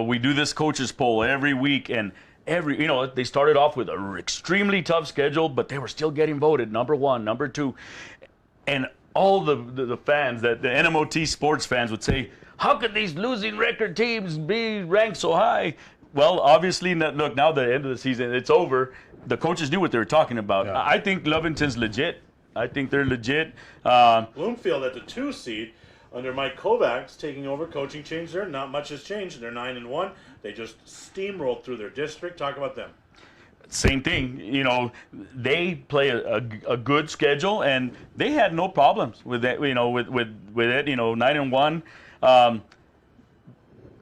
we do this coaches poll every week, and they started off with an extremely tough schedule, but they were still getting voted number 1, number 2, and all the fans, that the NMOT sports fans would say, how could these losing record teams be ranked so high? Well, obviously, look, now the end of the season, it's over. The coaches knew what they were talking about. Yeah. I think Lovington's legit. I think they're legit. Bloomfield at the 2 seed under Mike Kovacs taking over, coaching change there. Not much has changed. They're 9-1. They just steamrolled through their district. Talk about them. Same thing. They play a good schedule, and they had no problems with that. With it. 9-1.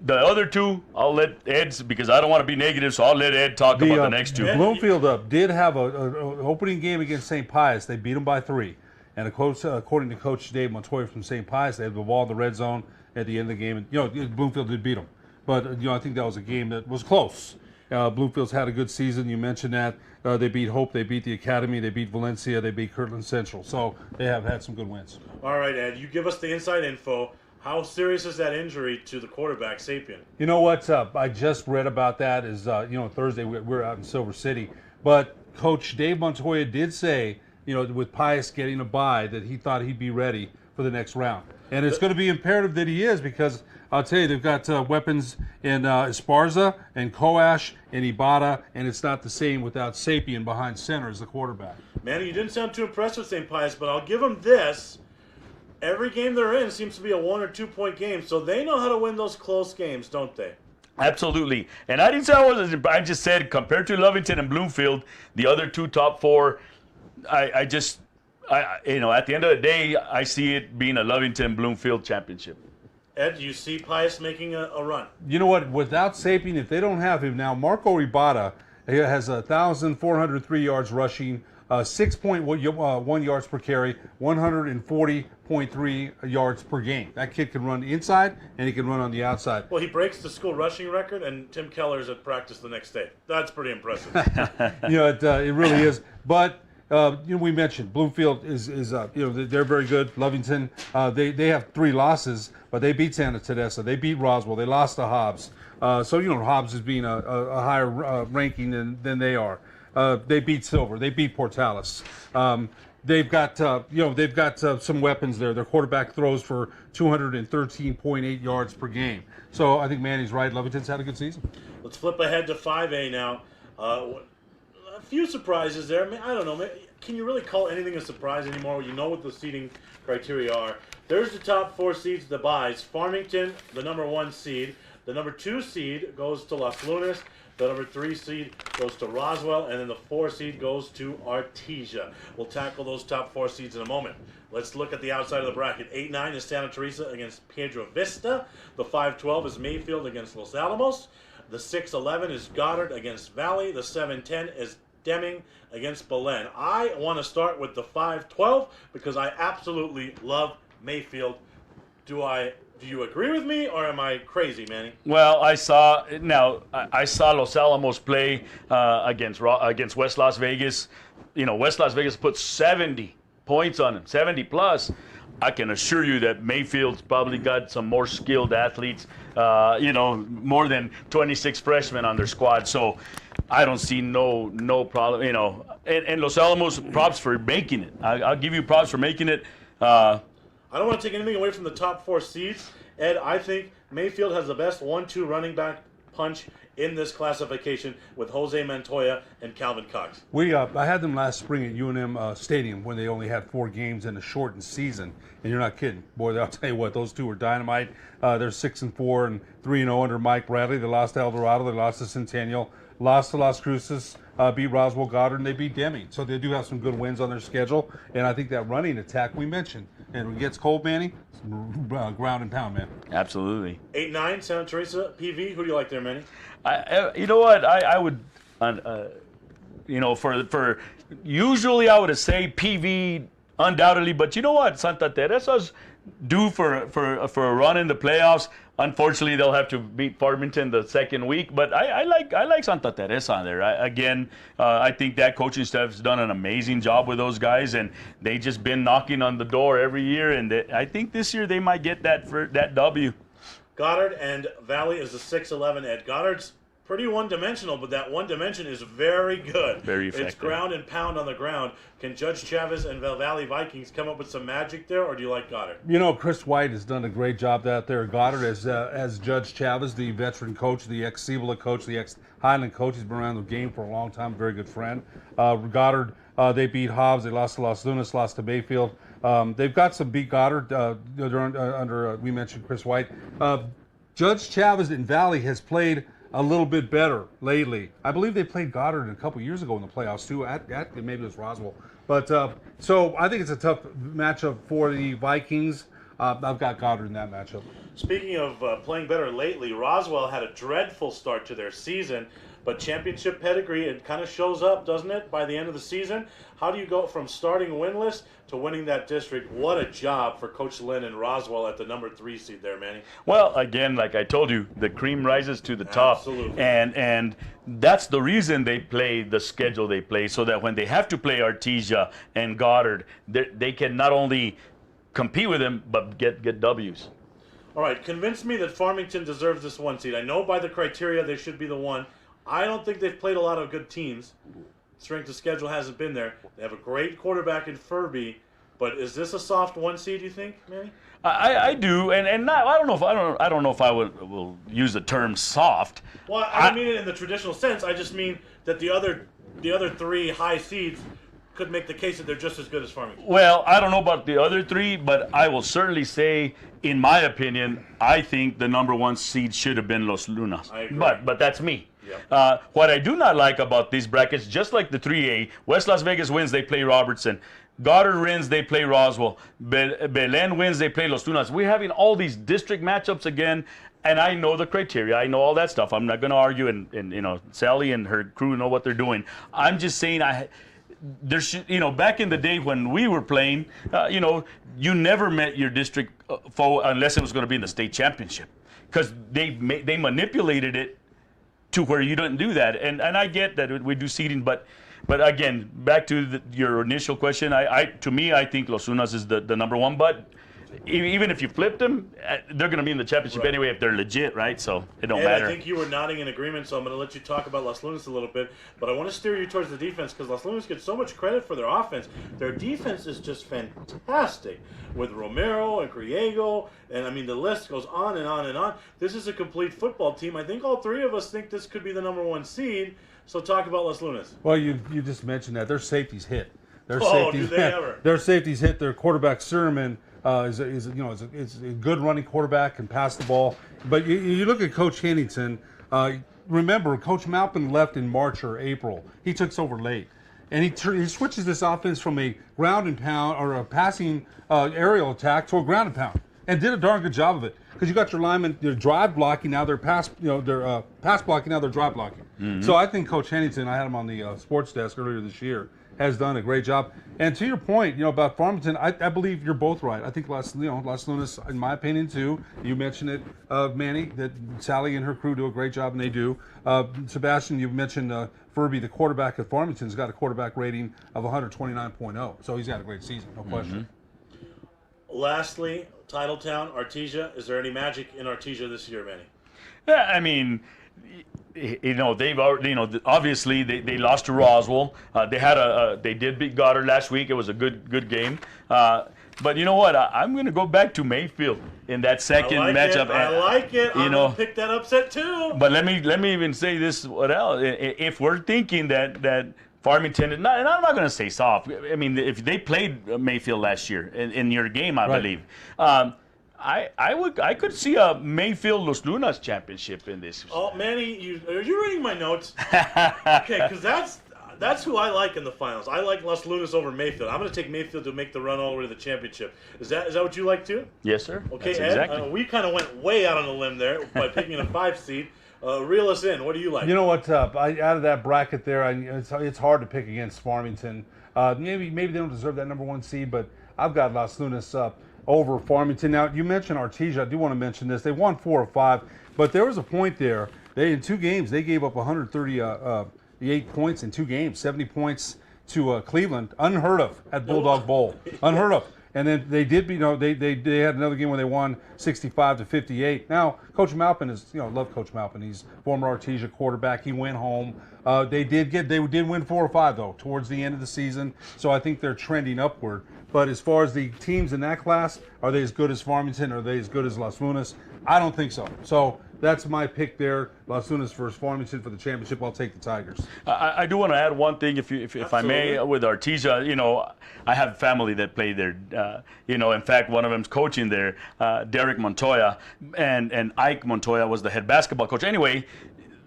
The other 2, I'll let Ed, because I don't want to be negative, so I'll let Ed talk about the next 2. Bloomfield did have an opening game against St. Pius. They beat them by 3. And according to Coach Dave Montoya from St. Pius, they had the ball in the red zone at the end of the game. And, Bloomfield did beat them. But, I think that was a game that was close. Bloomfield's had a good season. You mentioned that. They beat Hope. They beat the Academy. They beat Valencia. They beat Kirtland Central. So they have had some good wins. All right, Ed, you give us the inside info. How serious is that injury to the quarterback, Sapien? You know what's up? I just read about that. Thursday we're out in Silver City. But Coach Dave Montoya did say, with Pius getting a bye, that he thought he'd be ready for the next round. And it's going to be imperative that he is, because I'll tell you, they've got weapons in Esparza and Coash and Ibarra, and it's not the same without Sapien behind center as the quarterback. Manny, you didn't sound too impressed with St. Pius, but I'll give them this. Every game they're in seems to be a 1 or 2 point game, so they know how to win those close games, don't they? Absolutely. And I didn't say I just said compared to Lovington and Bloomfield, the other 2 top 4, at the end of the day, I see it being a Lovington-Bloomfield championship. Ed, do you see Pius making a run? You know what? Without Sapien, if they don't have him now, Marco Ribada has 1,403 yards rushing, 6.1 yards per carry, 140.3 yards per game. That kid can run inside and he can run on the outside. Well, he breaks the school rushing record, and Tim Keller's at practice the next day. That's pretty impressive. It really is. But we mentioned Bloomfield is they're very good. Lovington, they have 3 losses, but they beat Santa Teresa, they beat Roswell, they lost to Hobbs. Hobbs is being a higher ranking than they are. They beat Silver, they beat Portales. They've got some weapons there. Their quarterback throws for 213.8 yards per game. So I think Manny's right. Lovington's had a good season. Let's flip ahead to 5A now. A few surprises there. I don't know. Can you really call anything a surprise anymore? You know what the seeding criteria are. There's the top 4 seeds, the buys. Farmington, the number 1 seed. The number 2 seed goes to Las Lunas. The number 3 seed goes to Roswell. And then the 4 seed goes to Artesia. We'll tackle those top 4 seeds in a moment. Let's look at the outside of the bracket. 8-9 is Santa Teresa against Piedra Vista. The 5-12 is Mayfield against Los Alamos. The 6-11 is Goddard against Valley. The 7-10 is Deming against Belen. I want to start with the 5-12 because I absolutely love Mayfield. Do you agree with me, or am I crazy, Manny? Well, I saw Los Alamos play against West Las Vegas. West Las Vegas put 70 points on them, 70 plus. I can assure you that Mayfield's probably got some more skilled athletes, more than 26 freshmen on their squad. So I don't see no problem, And Los Alamos, props for making it. I'll give you props for making it. I don't want to take anything away from the top 4 seeds. Ed, I think Mayfield has the best 1-2 running back punch in this classification with Jose Montoya and Calvin Cox. I had them last spring at UNM Stadium when they only had 4 games in a shortened season, and you're not kidding. Boy, I'll tell you what, those 2 were dynamite. They're 6-4 and 3-0 under Mike Bradley. They lost to El Dorado, they lost to Centennial, lost to Las Cruces, beat Roswell, Goddard, and they beat Deming. So they do have some good wins on their schedule, and I think that running attack we mentioned, and when it gets cold, Manny, ground and pound, man. Absolutely. 8-9, Santa Teresa, PV. Who do you like there, Manny? You know what? I would, for usually I would say PV undoubtedly, but you know what? Santa Teresa's due for a run in the playoffs. Unfortunately, they'll have to beat Farmington the second week, but I like Santa Teresa on there. I think that coaching staff's done an amazing job with those guys, and they just been knocking on the door every year. And I think this year they might get that W. Goddard and Valley is the 6-11. Ed, Goddard's pretty one-dimensional, but that one dimension is very good. Very effective. It's ground and pound on the ground. Can Judge Chavez and the Valley Vikings come up with some magic there, or do you like Goddard? Chris White has done a great job out there. Goddard as Judge Chavez, the veteran coach, the ex-Cibola coach, the ex-Highland coach. He's been around the game for a long time, very good friend. Goddard, they beat Hobbs. They lost to Las Lunas, lost to Bayfield. They've got some beat Goddard. They're under we mentioned Chris White. Judge Chavez in Valley has played a little bit better lately. I believe they played Goddard a couple years ago in the playoffs too. Maybe it was Roswell. But so I think it's a tough matchup for the Vikings. I've got Goddard in that matchup. Speaking of playing better lately, Roswell had a dreadful start to their season, but championship pedigree, it kind of shows up, doesn't it, by the end of the season? How do you go from starting winless to winning that district? What a job for Coach Lynn and Roswell at the number 3 seed there, Manny. Well, again, like I told you, the cream rises to the top. Absolutely. And that's the reason they play the schedule they play, so that when they have to play Artesia and Goddard, they can not only compete with them, but get W's. All right, convince me that Farmington deserves this 1 seed. I know by the criteria they should be the 1. I don't think they've played a lot of good teams. Strength of schedule hasn't been there. They have a great quarterback in Furby, but is this a soft 1 seed, you think, Manny? I do, and not, I don't know if I will use the term soft. Well, I don't mean it in the traditional sense. I just mean that the other 3 high seeds could make the case that they're just as good as Farmington. Well, I don't know about the other 3, but I will certainly say, in my opinion, I think the number 1 seed should have been Los Lunas. I agree. But that's me. Yep. What I do not like about these brackets, just like the 3A, West Las Vegas wins, they play Robertson. Goddard wins, they play Roswell. Belen wins, they play Los Tunas. We're having all these district matchups again, and I know the criteria. I know all that stuff. I'm not going to argue, and you know, Sally and her crew know what they're doing. I'm just saying, back in the day when we were playing, you never met your district foe unless it was going to be in the state championship, because they manipulated it to where you didn't do that. And I get that we do seeding, but again, back to your initial question, to me, I think Los Unas is the number one. But even if you flipped them, they're going to be in the championship anyway if they're legit, right? So it don't matter. I think you were nodding in agreement, so I'm going to let you talk about Los Lunas a little bit. But I want to steer you towards the defense, because Los Lunas get so much credit for their offense. Their defense is just fantastic with Romero and Griego, and I mean the list goes on and on and on. This is a complete football team. I think all three of us think this could be the number one seed. So talk about Los Lunas. Well, you just mentioned that their safeties hit. Their do they ever? Their safeties hit. Their quarterback Sermon is a good running quarterback, can pass the ball. But you look at Coach Hennington. Remember, Coach Malpin left in March or April. He took over late, and he switches this offense from a ground and pound or a passing aerial attack to a ground and pound, and did a darn good job of it. Because you got your linemen, they're drive blocking now, they're pass blocking now, they're drive blocking. Mm-hmm. So I think Coach Hennington, I had him on the sports desk earlier this year, has done a great job. And to your point, about Farmington, I believe you're both right. I think Las Lunas, in my opinion, too. You mentioned it, Manny, that Sally and her crew do a great job, and they do. Sebastian, you mentioned Furby, the quarterback at Farmington's got a quarterback rating of 129.0. So he's had a great season, no question. Lastly, Titletown, Artesia. Is there any magic in Artesia this year, Manny? Yeah, I mean, they've already, obviously they lost to Roswell. They did beat Goddard last week. It was a good game. But you know what? I'm going to go back to Mayfield in that second matchup. I like it. I'm going to pick that upset too. But let me even say this. What else? If we're thinking that Farmington, and I'm not going to say soft. I mean, if they played Mayfield last year in your game, I believe. I could see a Mayfield Los Lunas championship in this. Oh, Manny, are you reading my notes? Okay, because that's who I like in the finals. I like Los Lunas over Mayfield. I'm going to take Mayfield to make the run all the way to the championship. Is that what you like too? Yes, sir. Okay, that's Ed, exactly. We kind of went way out on a limb there by picking a 5 seed. Reel us in. What do you like? You know what? Out of that bracket there, it's hard to pick against Farmington. Maybe they don't deserve that number 1 seed, but I've got Los Lunas over Farmington. Now, you mentioned Artesia. I do want to mention this. They won 4 of 5, but there was a point there. In 2 games, they gave up 138 points in 2 games, 70 points to Cleveland. Unheard of at Bulldog Bowl. Unheard of. And then they did, they had another game where they won 65-58. Now, Coach Malpin is, love Coach Malpin. He's former Artesia quarterback. He went home. They did win 4 or 5 though towards the end of the season. So I think they're trending upward. But as far as the teams in that class, are they as good as Farmington? Are they as good as Las Lunas? I don't think so. So that's my pick there. Las Lunas versus Farmington for the championship. I'll take the Tigers. I do want to add one thing, if I may, with Artesia. I have family that played there. In fact, one of them's coaching there, Derek Montoya, and Ike Montoya was the head basketball coach. Anyway,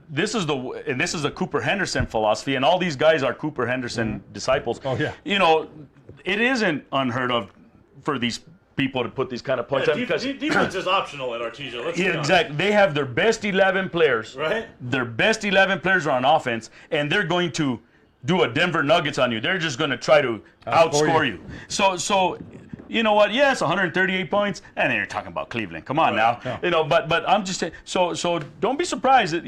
this is the Cooper Henderson philosophy, and all these guys are Cooper Henderson disciples. Oh yeah. It isn't unheard of for these people to put these kind of points up because defense is optional at Artesia. Let's exactly. They have their best 11 players. Right. Their best 11 players are on offense, and they're going to do a Denver Nuggets on you. They're just going to try to outscore you. So you know what? Yes, 138 points, and then you're talking about Cleveland. Come on now. Yeah. But I'm just saying. So don't be surprised that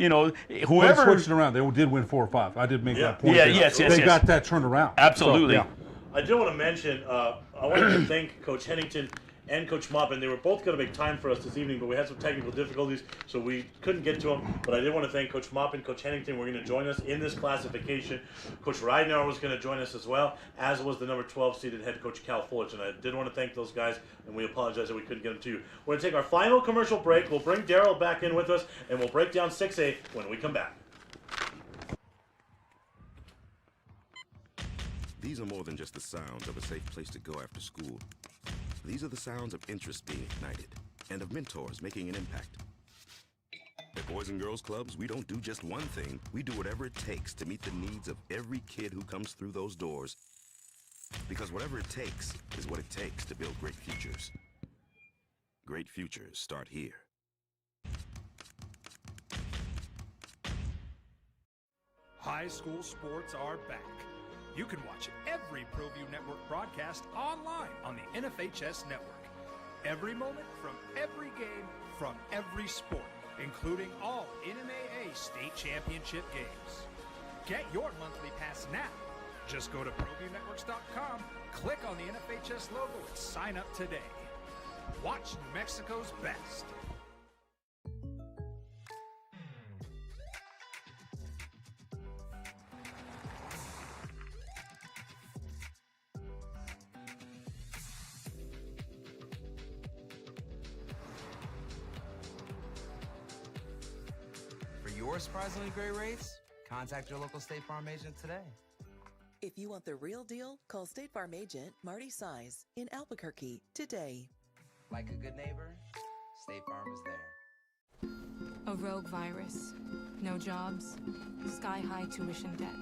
whoever switched it around. They did win 4 or 5. I did make that point. Yeah. Yes. They got that turned around. Absolutely. So, I do want to mention, I wanted to thank Coach Hennington and Coach Moppin. They were both going to make time for us this evening, but we had some technical difficulties, so we couldn't get to them. But I did want to thank Coach Moppin, Coach Hennington. We're going to join us in this classification. Coach Ridenour was going to join us as well, as was the number 12 seeded head coach Cal Fulich. And I did want to thank those guys, and we apologize that we couldn't get them to you. We're going to take our final commercial break. We'll bring Daryl back in with us, and we'll break down 6A when we come back. These are more than just the sounds of a safe place to go after school. These are the sounds of interest being ignited and of mentors making an impact. At Boys and Girls Clubs, we don't do just one thing. We do whatever it takes to meet the needs of every kid who comes through those doors Because whatever it takes is what it takes to build great futures. Great futures start here. High school sports are back. You can watch every Proview Network broadcast online on the NFHS network. Every moment from every game from every sport, including all NMAA state championship games. Get your monthly pass now. Just go to ProviewNetworks.com, click on the NFHS logo, and sign up today. Watch New Mexico's best. For your surprisingly great rates, contact your local State Farm agent today. If you want the real deal, call State Farm agent Marty Size in Albuquerque today. Like a good neighbor, State Farm is there. A rogue virus, no jobs, sky-high tuition debt.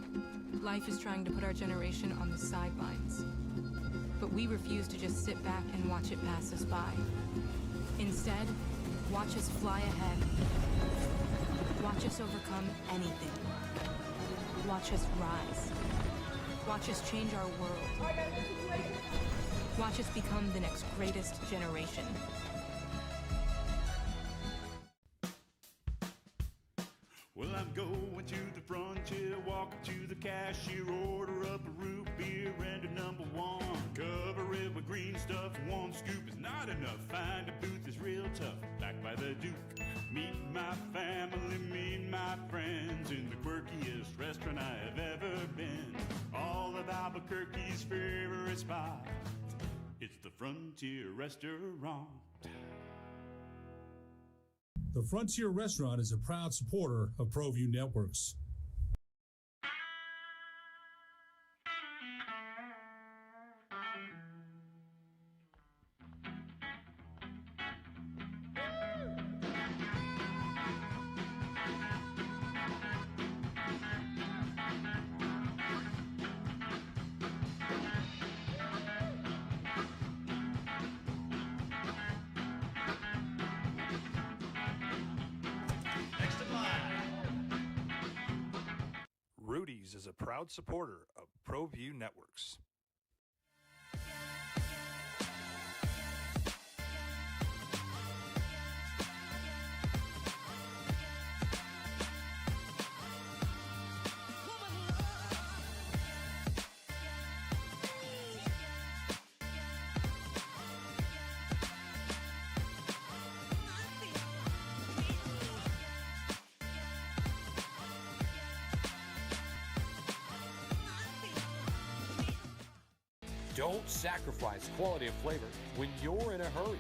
Life is trying to put our generation on the sidelines. But we refuse to just sit back and watch it pass us by. Instead, watch us fly ahead. Watch us overcome anything. Watch us rise. Watch us change our world. Watch us become the next greatest generation. Well, I'm going to the frontier, walking to the cashier, order up a root beer and a number one. Cover it with green stuff, one scoop is not enough. Find a booth is real tough, back by the Duke. Meet my family, meet my friends in the quirkiest restaurant I have ever been. All of Albuquerque's favorite spot, it's the Frontier Restaurant. The Frontier Restaurant is a proud supporter of Proview Networks. Rudy's is a proud supporter of Proview Networks. Don't sacrifice quality of flavor when you're in a hurry.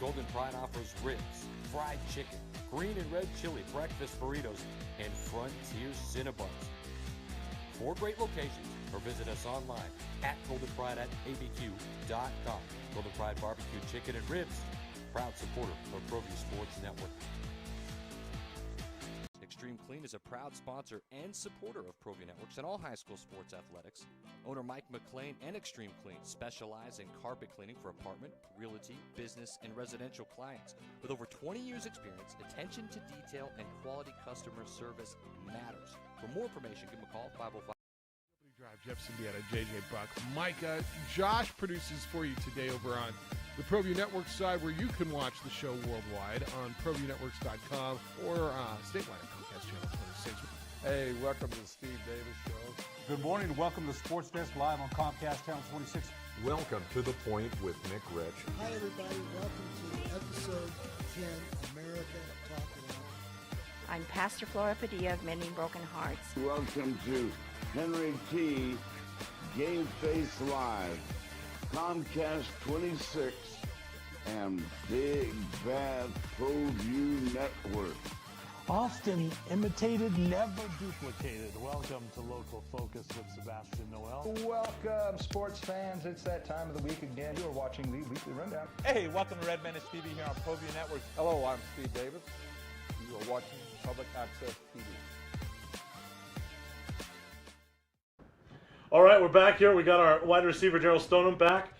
Golden Pride offers ribs, fried chicken, green and red chili, breakfast burritos, and Frontier Cinnabons. 4 great locations, or visit us online at goldenpride@abq.com. Golden Pride Barbecue Chicken and Ribs, proud supporter of Proview Sports Network. Extreme Clean is a proud sponsor and supporter of Proview Networks and all high school sports athletics. Owner Mike McLean and Extreme Clean specialize in carpet cleaning for apartment, realty, business, and residential clients. With over 20 years experience, attention to detail and quality customer service matters. For more information, give them a call, 505. Drive, Jefferson, Indiana, JJ Buck. Micah, Josh produces for you today over on the Proview Network side, where you can watch the show worldwide on ProviewNetworks.com or statewide at Comcast Channel 26. Hey, welcome to the Steve Davis Show. Good morning and welcome to Sports Desk Live on Comcast Channel 26. Welcome to The Point with Nick Rich. Hi, everybody. Welcome to episode 10, America Talking Out. I'm Pastor Flora Padilla of Mending Broken Hearts. Welcome to Henry T. Game Face Live, Comcast 26, and Big Bad Proview Network. Often imitated, never duplicated. Welcome to Local Focus with Sebastian Noel. Welcome, sports fans. It's that time of the week again. You're watching the Weekly Rundown. Hey, welcome to Red Menace TV here on Proview Network. Hello, I'm Steve Davis. You are watching Public Access TV. All right, we're back here. We got our wide receiver, Daryl Stoneham, back.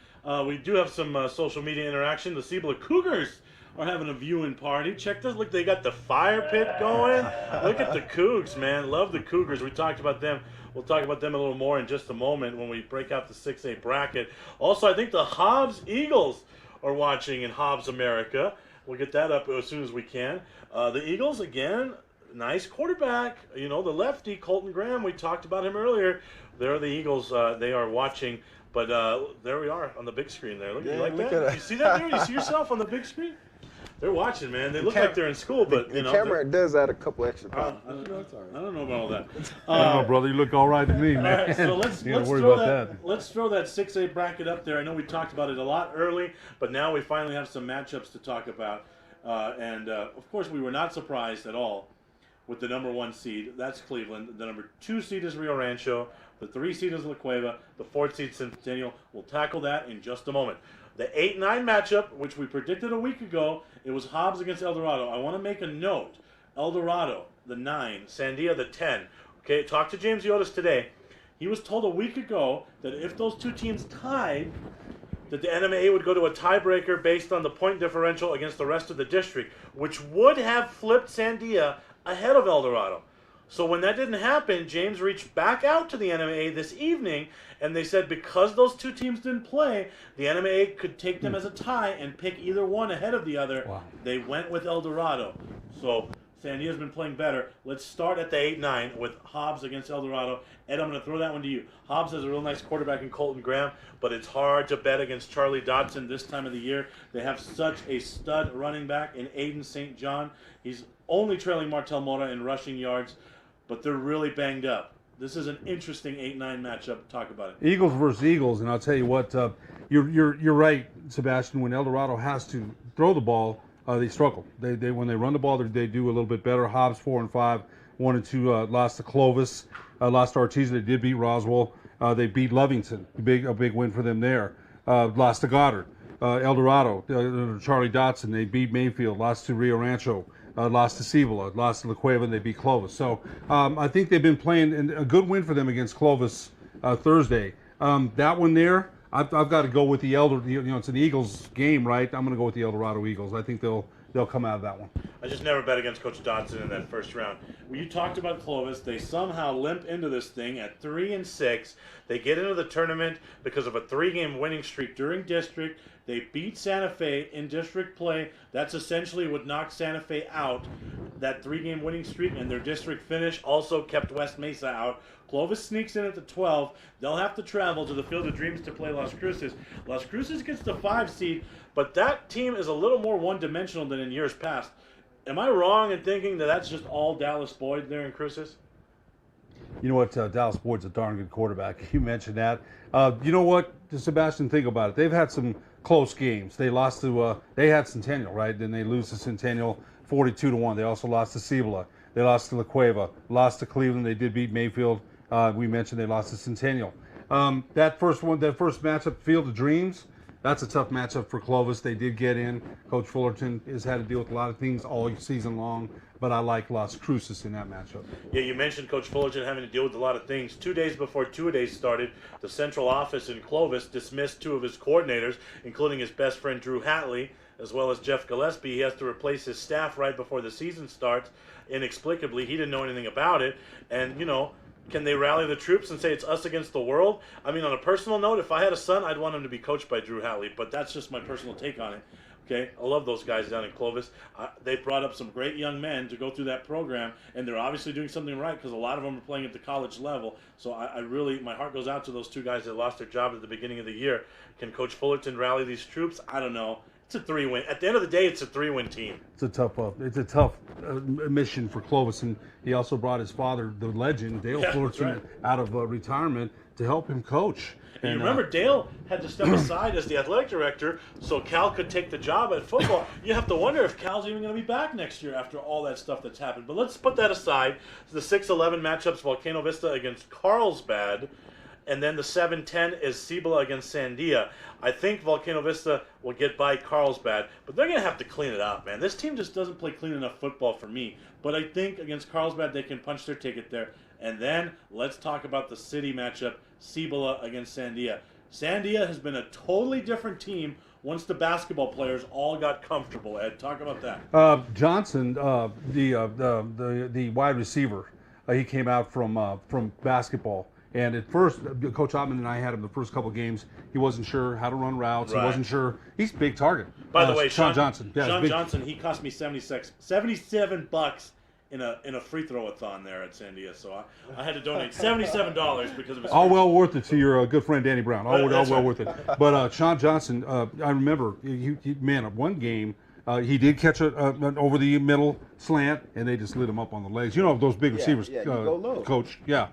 We do have some social media interaction. The Cibola Cougars are having a viewing party. Check this. Look, they got the fire pit going. Look at the Cougs, man. Love the Cougars. We talked about them. We'll talk about them a little more in just a moment when we break out the 6A bracket. Also, I think the Hobbs Eagles are watching in Hobbs, America. We'll get that up as soon as we can. The Eagles, again, nice quarterback. You know, the lefty, Colton Graham, we talked about him earlier. They're the Eagles. They are watching. But there we are on the big screen there. Look, you like that? You see that there? You see yourself on the big screen? They're watching, man. They look like they're in school, but the camera does add a couple extra pounds. I don't know about all that. I don't know, brother. You look all right to me, man. All right, so let's throw that 6A bracket up there. I know we talked about it a lot early, but now we finally have some matchups to talk about. And of course, we were not surprised at all with the number 1 seed. That's Cleveland. The number 2 seed is Rio Rancho. The 3 seed is La Cueva. The 4th seed Centennial. We'll tackle that in just a moment. The 8-9 matchup, which we predicted a week ago, it was Hobbs against El Dorado. I want to make a note. El Dorado, the 9. Sandia, the 10. Okay, talk to James Yotis today. He was told a week ago that if those two teams tied, that the NMAA would go to a tiebreaker based on the point differential against the rest of the district, which would have flipped Sandia ahead of El Dorado. So when that didn't happen, James reached back out to the NMAA this evening, and they said because those two teams didn't play, the NMAA could take them as a tie and pick either one ahead of the other. Wow. They went with El Dorado. So Sandia's been playing better. Let's start at the 8-9 with Hobbs against El Dorado. Ed, I'm going to throw that one to you. Hobbs has a real nice quarterback in Colton Graham, but it's hard to bet against Charlie Dodson this time of the year. They have such a stud running back in Aiden St. John. He's only trailing Martel Mora in rushing yards, but they're really banged up. This is an interesting 8-9 matchup. Talk about it. Eagles versus Eagles, and I'll tell you what, you're right, Sebastian. When El Dorado has to throw the ball, they struggle. They when they run the ball, they do a little bit better. Hobbs 4-5, 1-2 lost to Clovis, lost to Ortiz. They did beat Roswell. They beat Lovington. A big win for them there. Lost to Goddard. El Dorado, Charlie Dodson. They beat Mayfield. Lost to Rio Rancho. Lost to Cibola, lost to La Cueva, and they beat Clovis. So I think they've been playing, and a good win for them against Clovis Thursday. That one there, I've got to go with the it's an Eagles game, right? I'm going to go with the El Dorado Eagles. I think they'll come out of that one. I just never bet against Coach Dodson in that first round. When you talked about Clovis, they somehow limp into this thing at 3-6. They get into the tournament because of a 3-game winning streak during district. They beat Santa Fe in district play. That's essentially what knocked Santa Fe out, that 3-game winning streak, and their district finish also kept West Mesa out. Clovis sneaks in at the 12. They'll have to travel to the Field of Dreams to play Las Cruces. Las Cruces gets the 5 seed, but that team is a little more one-dimensional than in years past. Am I wrong in thinking that that's just all Dallas Boyd there in Cruces? You know what? Dallas Boyd's a darn good quarterback. You mentioned that. You know what, Sebastian, think about it. They've had some close games. They lost to, they had Centennial, right? Then they lose to Centennial 42-1. They also lost to Cibola. They lost to La Cueva. Lost to Cleveland. They did beat Mayfield. We mentioned they lost to Centennial. That first matchup, Field of Dreams, that's a tough matchup for Clovis. They did get in. Coach Fullerton has had to deal with a lot of things all season long, but I like Las Cruces in that matchup. Yeah, you mentioned Coach Fullerton having to deal with a lot of things. 2 days before two-a-days started, the central office in Clovis dismissed 2 of his coordinators, including his best friend Drew Hatley, as well as Jeff Gillespie. He has to replace his staff right before the season starts. Inexplicably, he didn't know anything about it. And, you know, can they rally the troops and say it's us against the world? I mean, on a personal note, if I had a son, I'd want him to be coached by Drew Hatley, but that's just my personal take on it. Okay, I love those guys down in Clovis. They brought up some great young men to go through that program, and they're obviously doing something right because a lot of them are playing at the college level. So I really, my heart goes out to those 2 guys that lost their job at the beginning of the year. Can Coach Fullerton rally these troops? I don't know. It's a 3-win. At the end of the day, it's a 3-win team. It's a tough mission for Clovis, and he also brought his father, the legend Dale Fullerton, out of retirement to help him coach. And you remember, Dale had to step aside as the athletic director so Cal could take the job at football. You have to wonder if Cal's even going to be back next year after all that stuff that's happened. But let's put that aside. The 6-11 matchups, Volcano Vista against Carlsbad. And then the 7-10 is Cibola against Sandia. I think Volcano Vista will get by Carlsbad, but they're going to have to clean it up, man. This team just doesn't play clean enough football for me. But I think against Carlsbad, they can punch their ticket there. And then let's talk about the city matchup, Cibola against Sandia. Sandia has been a totally different team once the basketball players all got comfortable. Ed, talk about that. Johnson, the wide receiver, he came out from basketball. And at first, Coach Ottman and I had him the first couple of games. He wasn't sure how to run routes. Right. He wasn't sure. He's a big target. By the way, Sean Johnson. Yeah, Sean big. Johnson, he cost me $77 in a free throw-a-thon there at Sandia. So I had to donate $77 because of his All free well worth it to your good friend Danny Brown. All That's well right. worth it. But Sean Johnson, I remember, one game, he did catch an over the middle slant, and they just lit him up on the legs. You know those big receivers, you go low. Coach. Yeah.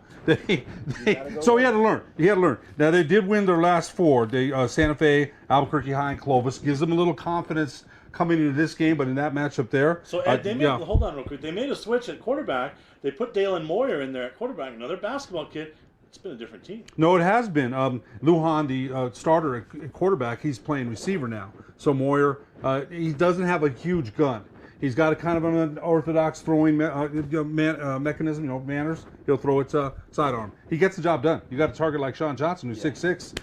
So he had to learn. Now they did win their last four. Santa Fe, Albuquerque High, and Clovis gives them a little confidence coming into this game. But in that matchup there, So Ed, hold on real quick. They made a switch at quarterback. They put Dalen Moyer in there at quarterback, another basketball kid. It's been a different team. No, it has been. Lujan, the starter at quarterback, he's playing receiver now. So Moyer, he doesn't have a huge gun. He's got a kind of an unorthodox throwing mechanism, manners. He'll throw it sidearm. He gets the job done. You got a target like Sean Johnson, who's 6'6".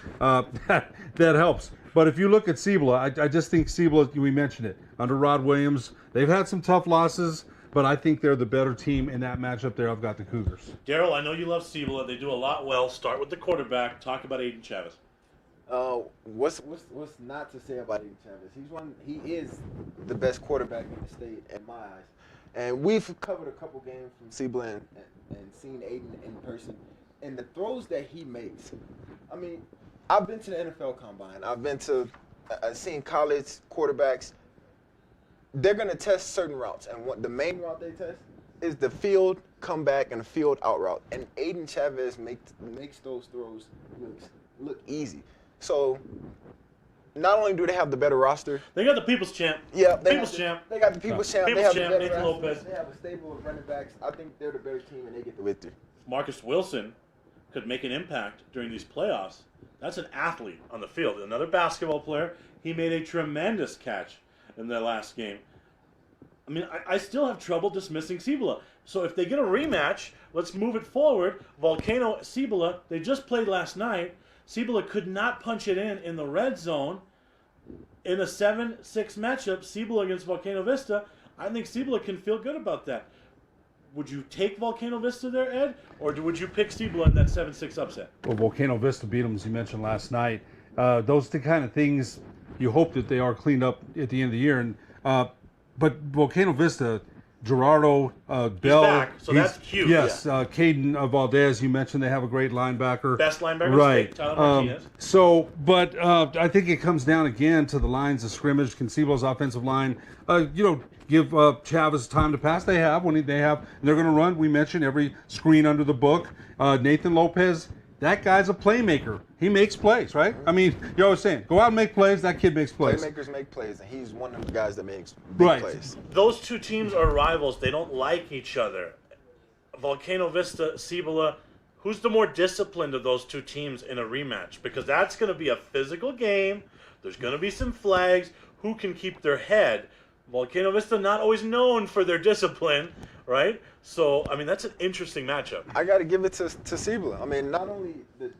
That helps. But if you look at Cibola, I just think Cibola, we mentioned it, under Rod Williams, they've had some tough losses, but I think they're the better team in that matchup there. I've got the Cougars. Daryl, I know you love Cibola. They do a lot well. Start with the quarterback. Talk about Aiden Chavez. What's not to say about Eugene Chavez? He is the best quarterback in the state in my eyes. And we've covered a couple games from Cibola and seen Aiden in person. And the throws that he makes, I mean, I've been to the NFL Combine. I've seen college quarterbacks. They're going to test certain routes. And the main route they test is the field comeback and the field out route. And Aiden Chavez makes those throws look easy. So not only do they have the better roster, they got the People's Champ. Yeah, They got the People's Champ. People's Champ, Nathan Lopez. They have a stable of running backs. I think they're the better team, and they get the victory. Marcus Wilson could make an impact during these playoffs. That's an athlete on the field. Another basketball player. He made a tremendous catch in the last game. I mean, I still have trouble dismissing Cibola. So if they get a rematch, let's move it forward. Volcano, Cibola, they just played last night. Cibola could not punch it in the red zone in a 7-6 matchup, Cibola against Volcano Vista. I think Cibola can feel good about that. Would you take Volcano Vista there, Ed? Or would you pick Cibola in that 7-6 upset? Well, Volcano Vista beat them, as you mentioned last night. Those are the kind of things you hope that they are cleaned up at the end of the year. But Volcano Vista, Gerardo Bell. He's back, so that's huge. Yes, Caden Valdez, you mentioned they have a great linebacker. Best linebacker right. in the state, Tyler Martinez. But I think it comes down again to the lines of scrimmage. Can Cibola's offensive line, give Chavez time to pass? They have when they have. They're going to run. We mentioned every screen under the book. Nathan Lopez, that guy's a playmaker. He makes plays, right? I mean, you're always saying, go out and make plays. That kid makes plays. Playmakers make plays, and he's one of the guys that makes big plays. Those two teams are rivals. They don't like each other. Volcano Vista, Cibola, who's the more disciplined of those two teams in a rematch? Because that's going to be a physical game. There's going to be some flags. Who can keep their head? Volcano Vista not always known for their discipline, right? So, I mean, that's an interesting matchup. I got to give it to Cibola. I mean, not only the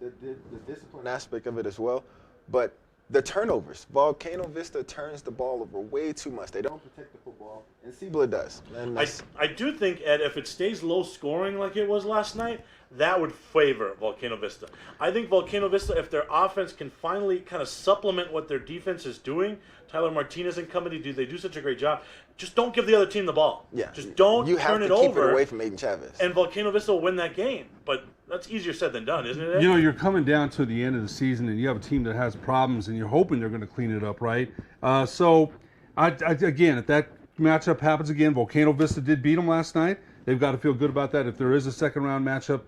discipline aspect of it as well, but the turnovers. Volcano Vista turns the ball over way too much. They don't protect the football, and Cibola does. And I do think, Ed, if it stays low scoring like it was last night, that would favor Volcano Vista. I think Volcano Vista, if their offense can finally kind of supplement what their defense is doing, Tyler Martinez and company, they do such a great job. Just don't give the other team the ball. Yeah. Just don't you turn have it to keep over. it away from Aiden Chavez. And Volcano Vista will win that game. But that's easier said than done, isn't it, Ed? You're coming down to the end of the season, and you have a team that has problems, and you're hoping they're going to clean it up, right? Again, if that matchup happens again, Volcano Vista did beat them last night. They've got to feel good about that. If there is a second-round matchup,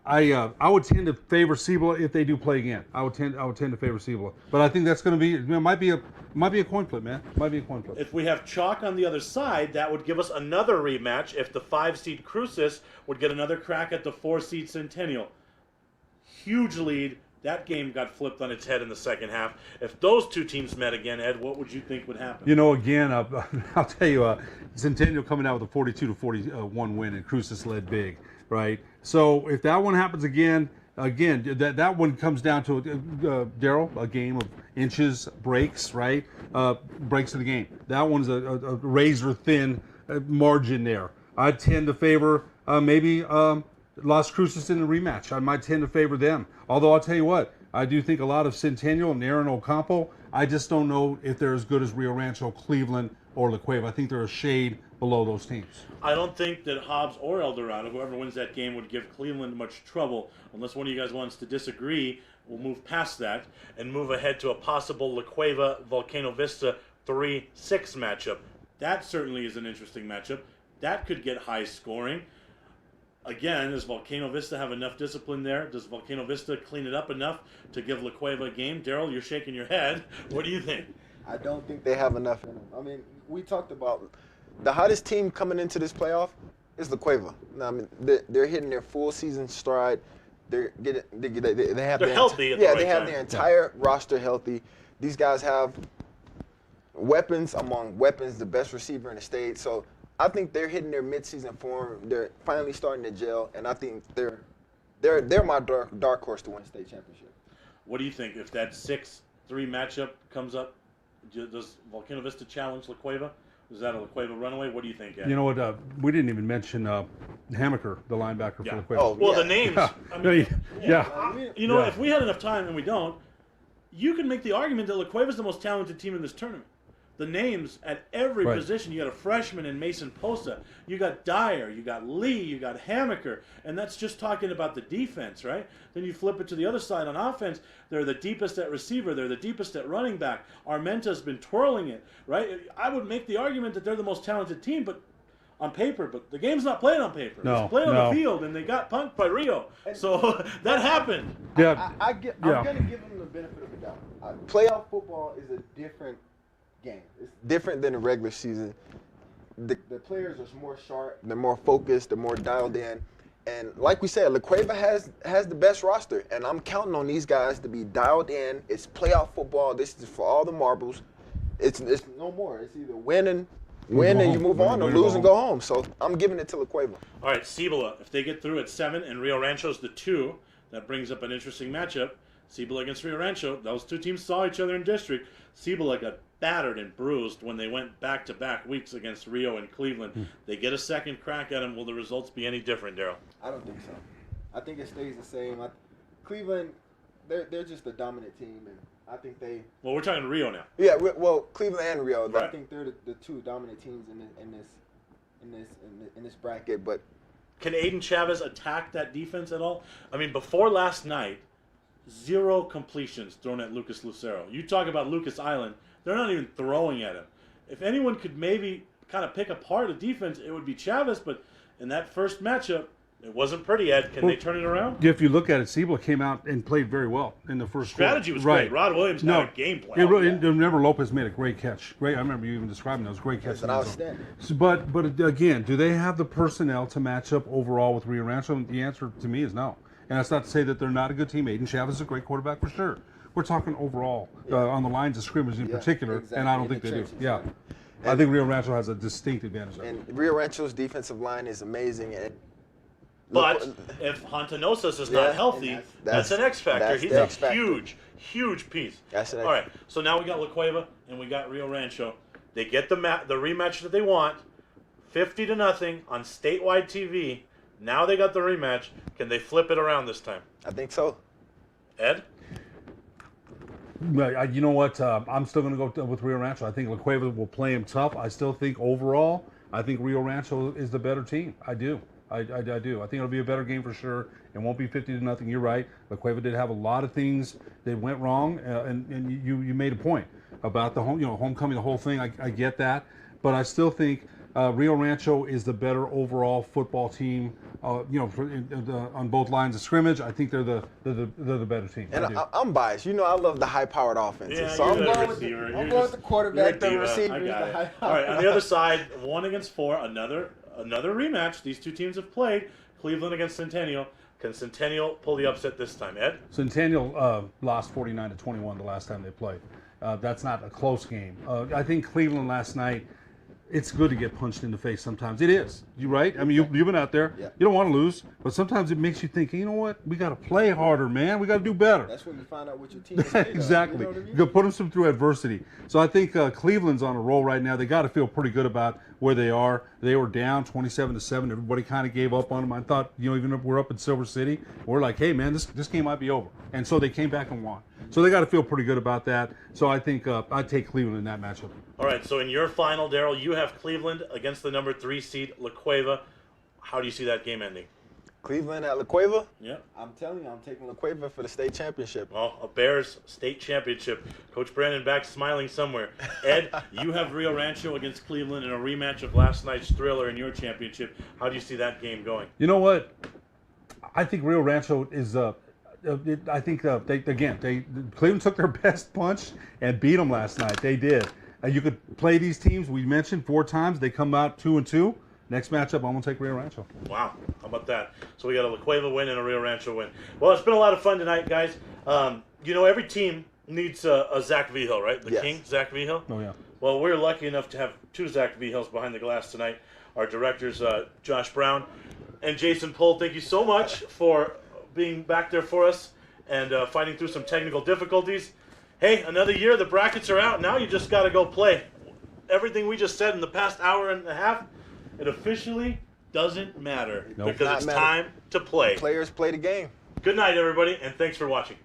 I would tend to favor Cibola if they do play again. I would tend to favor Cibola, but I think that's going to be might be a coin flip, man. Might be a coin flip. If we have chalk on the other side, that would give us another rematch. If the 5-seed Cruces would get another crack at the 4-seed Centennial, huge lead. That game got flipped on its head in the second half. If those two teams met again, Ed, what would you think would happen? Again, I'll tell you, Centennial coming out with a 42-41 win, and Cruces led big. right? So if that one happens again, that one comes down to Daryl, a game of inches, breaks, right? Breaks of the game. That one's a razor thin margin there. I tend to favor maybe Las Cruces in the rematch. I might tend to favor them. Although I'll tell you what, I do think a lot of Centennial and Aaron Ocampo. I just don't know if they're as good as Rio Rancho, Cleveland, or La Cueva. I think they're a shade below those teams. I don't think that Hobbs or El Dorado, whoever wins that game, would give Cleveland much trouble. Unless one of you guys wants to disagree, we'll move past that and move ahead to a possible La Cueva Volcano Vista 3-6 matchup. That certainly is an interesting matchup. That could get high scoring. Again, does Volcano Vista have enough discipline there? Does Volcano Vista clean it up enough to give La Cueva a game? Daryl, you're shaking your head. What do you think? I don't think they have enough in them. I mean, we talked about the hottest team coming into this playoff is La Cueva. I mean, they're hitting their full season stride. They're getting, they have they're healthy. They have their entire roster healthy. These guys have weapons among weapons, the best receiver in the state. So I think they're hitting their midseason form. They're finally starting to gel, and I think they're my dark horse to win state championship. What do you think if that 6-3 matchup comes up? Does Volcano Vista challenge La Cueva? Is that a La Cueva runaway? What do you think, Ed? You know what? We didn't even mention Hammaker, the linebacker for La Cueva. Oh, well, the names. I mean, You know, Yeah. if we had enough time, and we don't, you can make the argument that La Cueva is the most talented team in this tournament. The names at every Right. position. You got a freshman in Mason Posa. You got Dyer. You got Lee. You got Hammaker. And that's just talking about the defense, right? Then you flip it to the other side on offense. They're the deepest at receiver. They're the deepest at running back. Armenta's been twirling it, right? I would make the argument that they're the most talented team, but on paper. But the game's not played on paper. No, it's played on no. the field, and they got punked by Rio. So that happened. Yeah. I'm going to give them the benefit of the doubt. Playoff football is a different game. It's different than the regular season. The players are more sharp, they're more focused, they're more dialed in. And like we said, La Cueva has the best roster, and I'm counting on these guys to be dialed in. It's playoff football. This is for all the marbles. It's no more. It's either win and you move on, or lose and go home. So I'm giving it to La Cueva. All right, Cibola, if they get through at 7 and Rio Rancho's the 2, that brings up an interesting matchup. Cibola against Rio Rancho. Those two teams saw each other in district. Cibola got battered and bruised when they went back-to-back weeks against Rio and Cleveland. They get a second crack at them. Will the results be any different, Daryl? I don't think so. I think it stays the same. Cleveland, they're just a dominant team, and I think they. Well, we're talking Rio now. Yeah, well, Cleveland and Rio. Right. I think they're the two dominant teams in this bracket. But can Aiden Chavez attack that defense at all? I mean, before last night, 0 completions thrown at Lucas Lucero. You talk about Lucas Island, they're not even throwing at him. If anyone could maybe kind of pick apart a defense, it would be Chavez, but in that first matchup, it wasn't pretty, Ed. Can they turn it around? If you look at it, Cibola came out and played very well in the first Strategy quarter. was great. Rod Williams had a game plan. Remember, Lopez made a great catch. Great. I remember you even describing those great catches. Outstanding. So, but again, do they have the personnel to match up overall with Rio Rancho? The answer to me is no. And that's not to say that they're not a good team. Aiden Chavez is a great quarterback for sure. We're talking overall on the lines of scrimmage in particular, exactly. and I don't In think the they trenches, do. Yeah. I think Rio Rancho has a distinct advantage. And Rio Rancho's defensive line is amazing. And but if Hontanosas is not healthy, that's an X factor. He's a huge piece. That's All right, so now we got La Cueva and we got Rio Rancho. They get the rematch that they want, 50-0 on statewide TV. Now they got the rematch. Can they flip it around this time? I think so. Ed? You know what? I'm still going to go with Rio Rancho. I think La Cueva will play him tough. I still think overall, I think Rio Rancho is the better team. I do. I do. I think it'll be a better game for sure. It won't be 50-0. You're right. La Cueva did have a lot of things that went wrong, and you made a point about the homecoming, the whole thing. I get that, but I still think Rio Rancho is the better overall football team. On both lines of scrimmage, I think they're the better team. And I'm biased. I love the high-powered offenses. Yeah, so I'm going with the quarterback, the receivers, the high. All right, on the other side, 1 against 4, another rematch. These two teams have played. Cleveland against Centennial. Can Centennial pull the upset this time, Ed? Centennial lost 49-21 the last time they played. That's not a close game. I think Cleveland last night, it's good to get punched in the face sometimes. It is. You right? I mean, you've been out there. Yeah. You don't want to lose, but sometimes it makes you think, you know what? We got to play harder, man. We got to do better. That's when you find out what your team is made of, Exactly. you know what I mean? You got to put them through adversity. So I think Cleveland's on a roll right now. They got to feel pretty good about where they are. They were down 27-7. Everybody kind of gave up on them. I thought, even if we're up in Silver City, we're like, hey, man, this game might be over. And so they came back and won. So they got to feel pretty good about that. So I think I'd take Cleveland in that matchup. All right, so in your final, Daryl, you have Cleveland against the number 3 seed, La Cueva. How do you see that game ending? Cleveland at La Cueva? Yeah. I'm telling you, I'm taking La Cueva for the state championship. Well, a Bears state championship. Coach Brandon back smiling somewhere. Ed, you have Rio Rancho against Cleveland in a rematch of last night's thriller in your championship. How do you see that game going? You know what? I think Rio Rancho is Cleveland took their best punch and beat them last night. They did. You could play these teams. We mentioned 4 times. They come out 2-2. Next matchup, I'm going to take Rio Rancho. Wow. How about that? So we got a La Cueva win and a Rio Rancho win. Well, it's been a lot of fun tonight, guys. Every team needs a Zach Vigil, right? The King, Zach Vigil? Oh, yeah. Well, we're lucky enough to have 2 Zach Vigils behind the glass tonight. Our directors, Josh Brown and Jason Pohl. Thank you so much for being back there for us and fighting through some technical difficulties. Hey, another year, the brackets are out. Now you just got to go play. Everything we just said in the past hour and a half, it officially doesn't matter because it's time to play. Players play the game. Good night, everybody, and thanks for watching.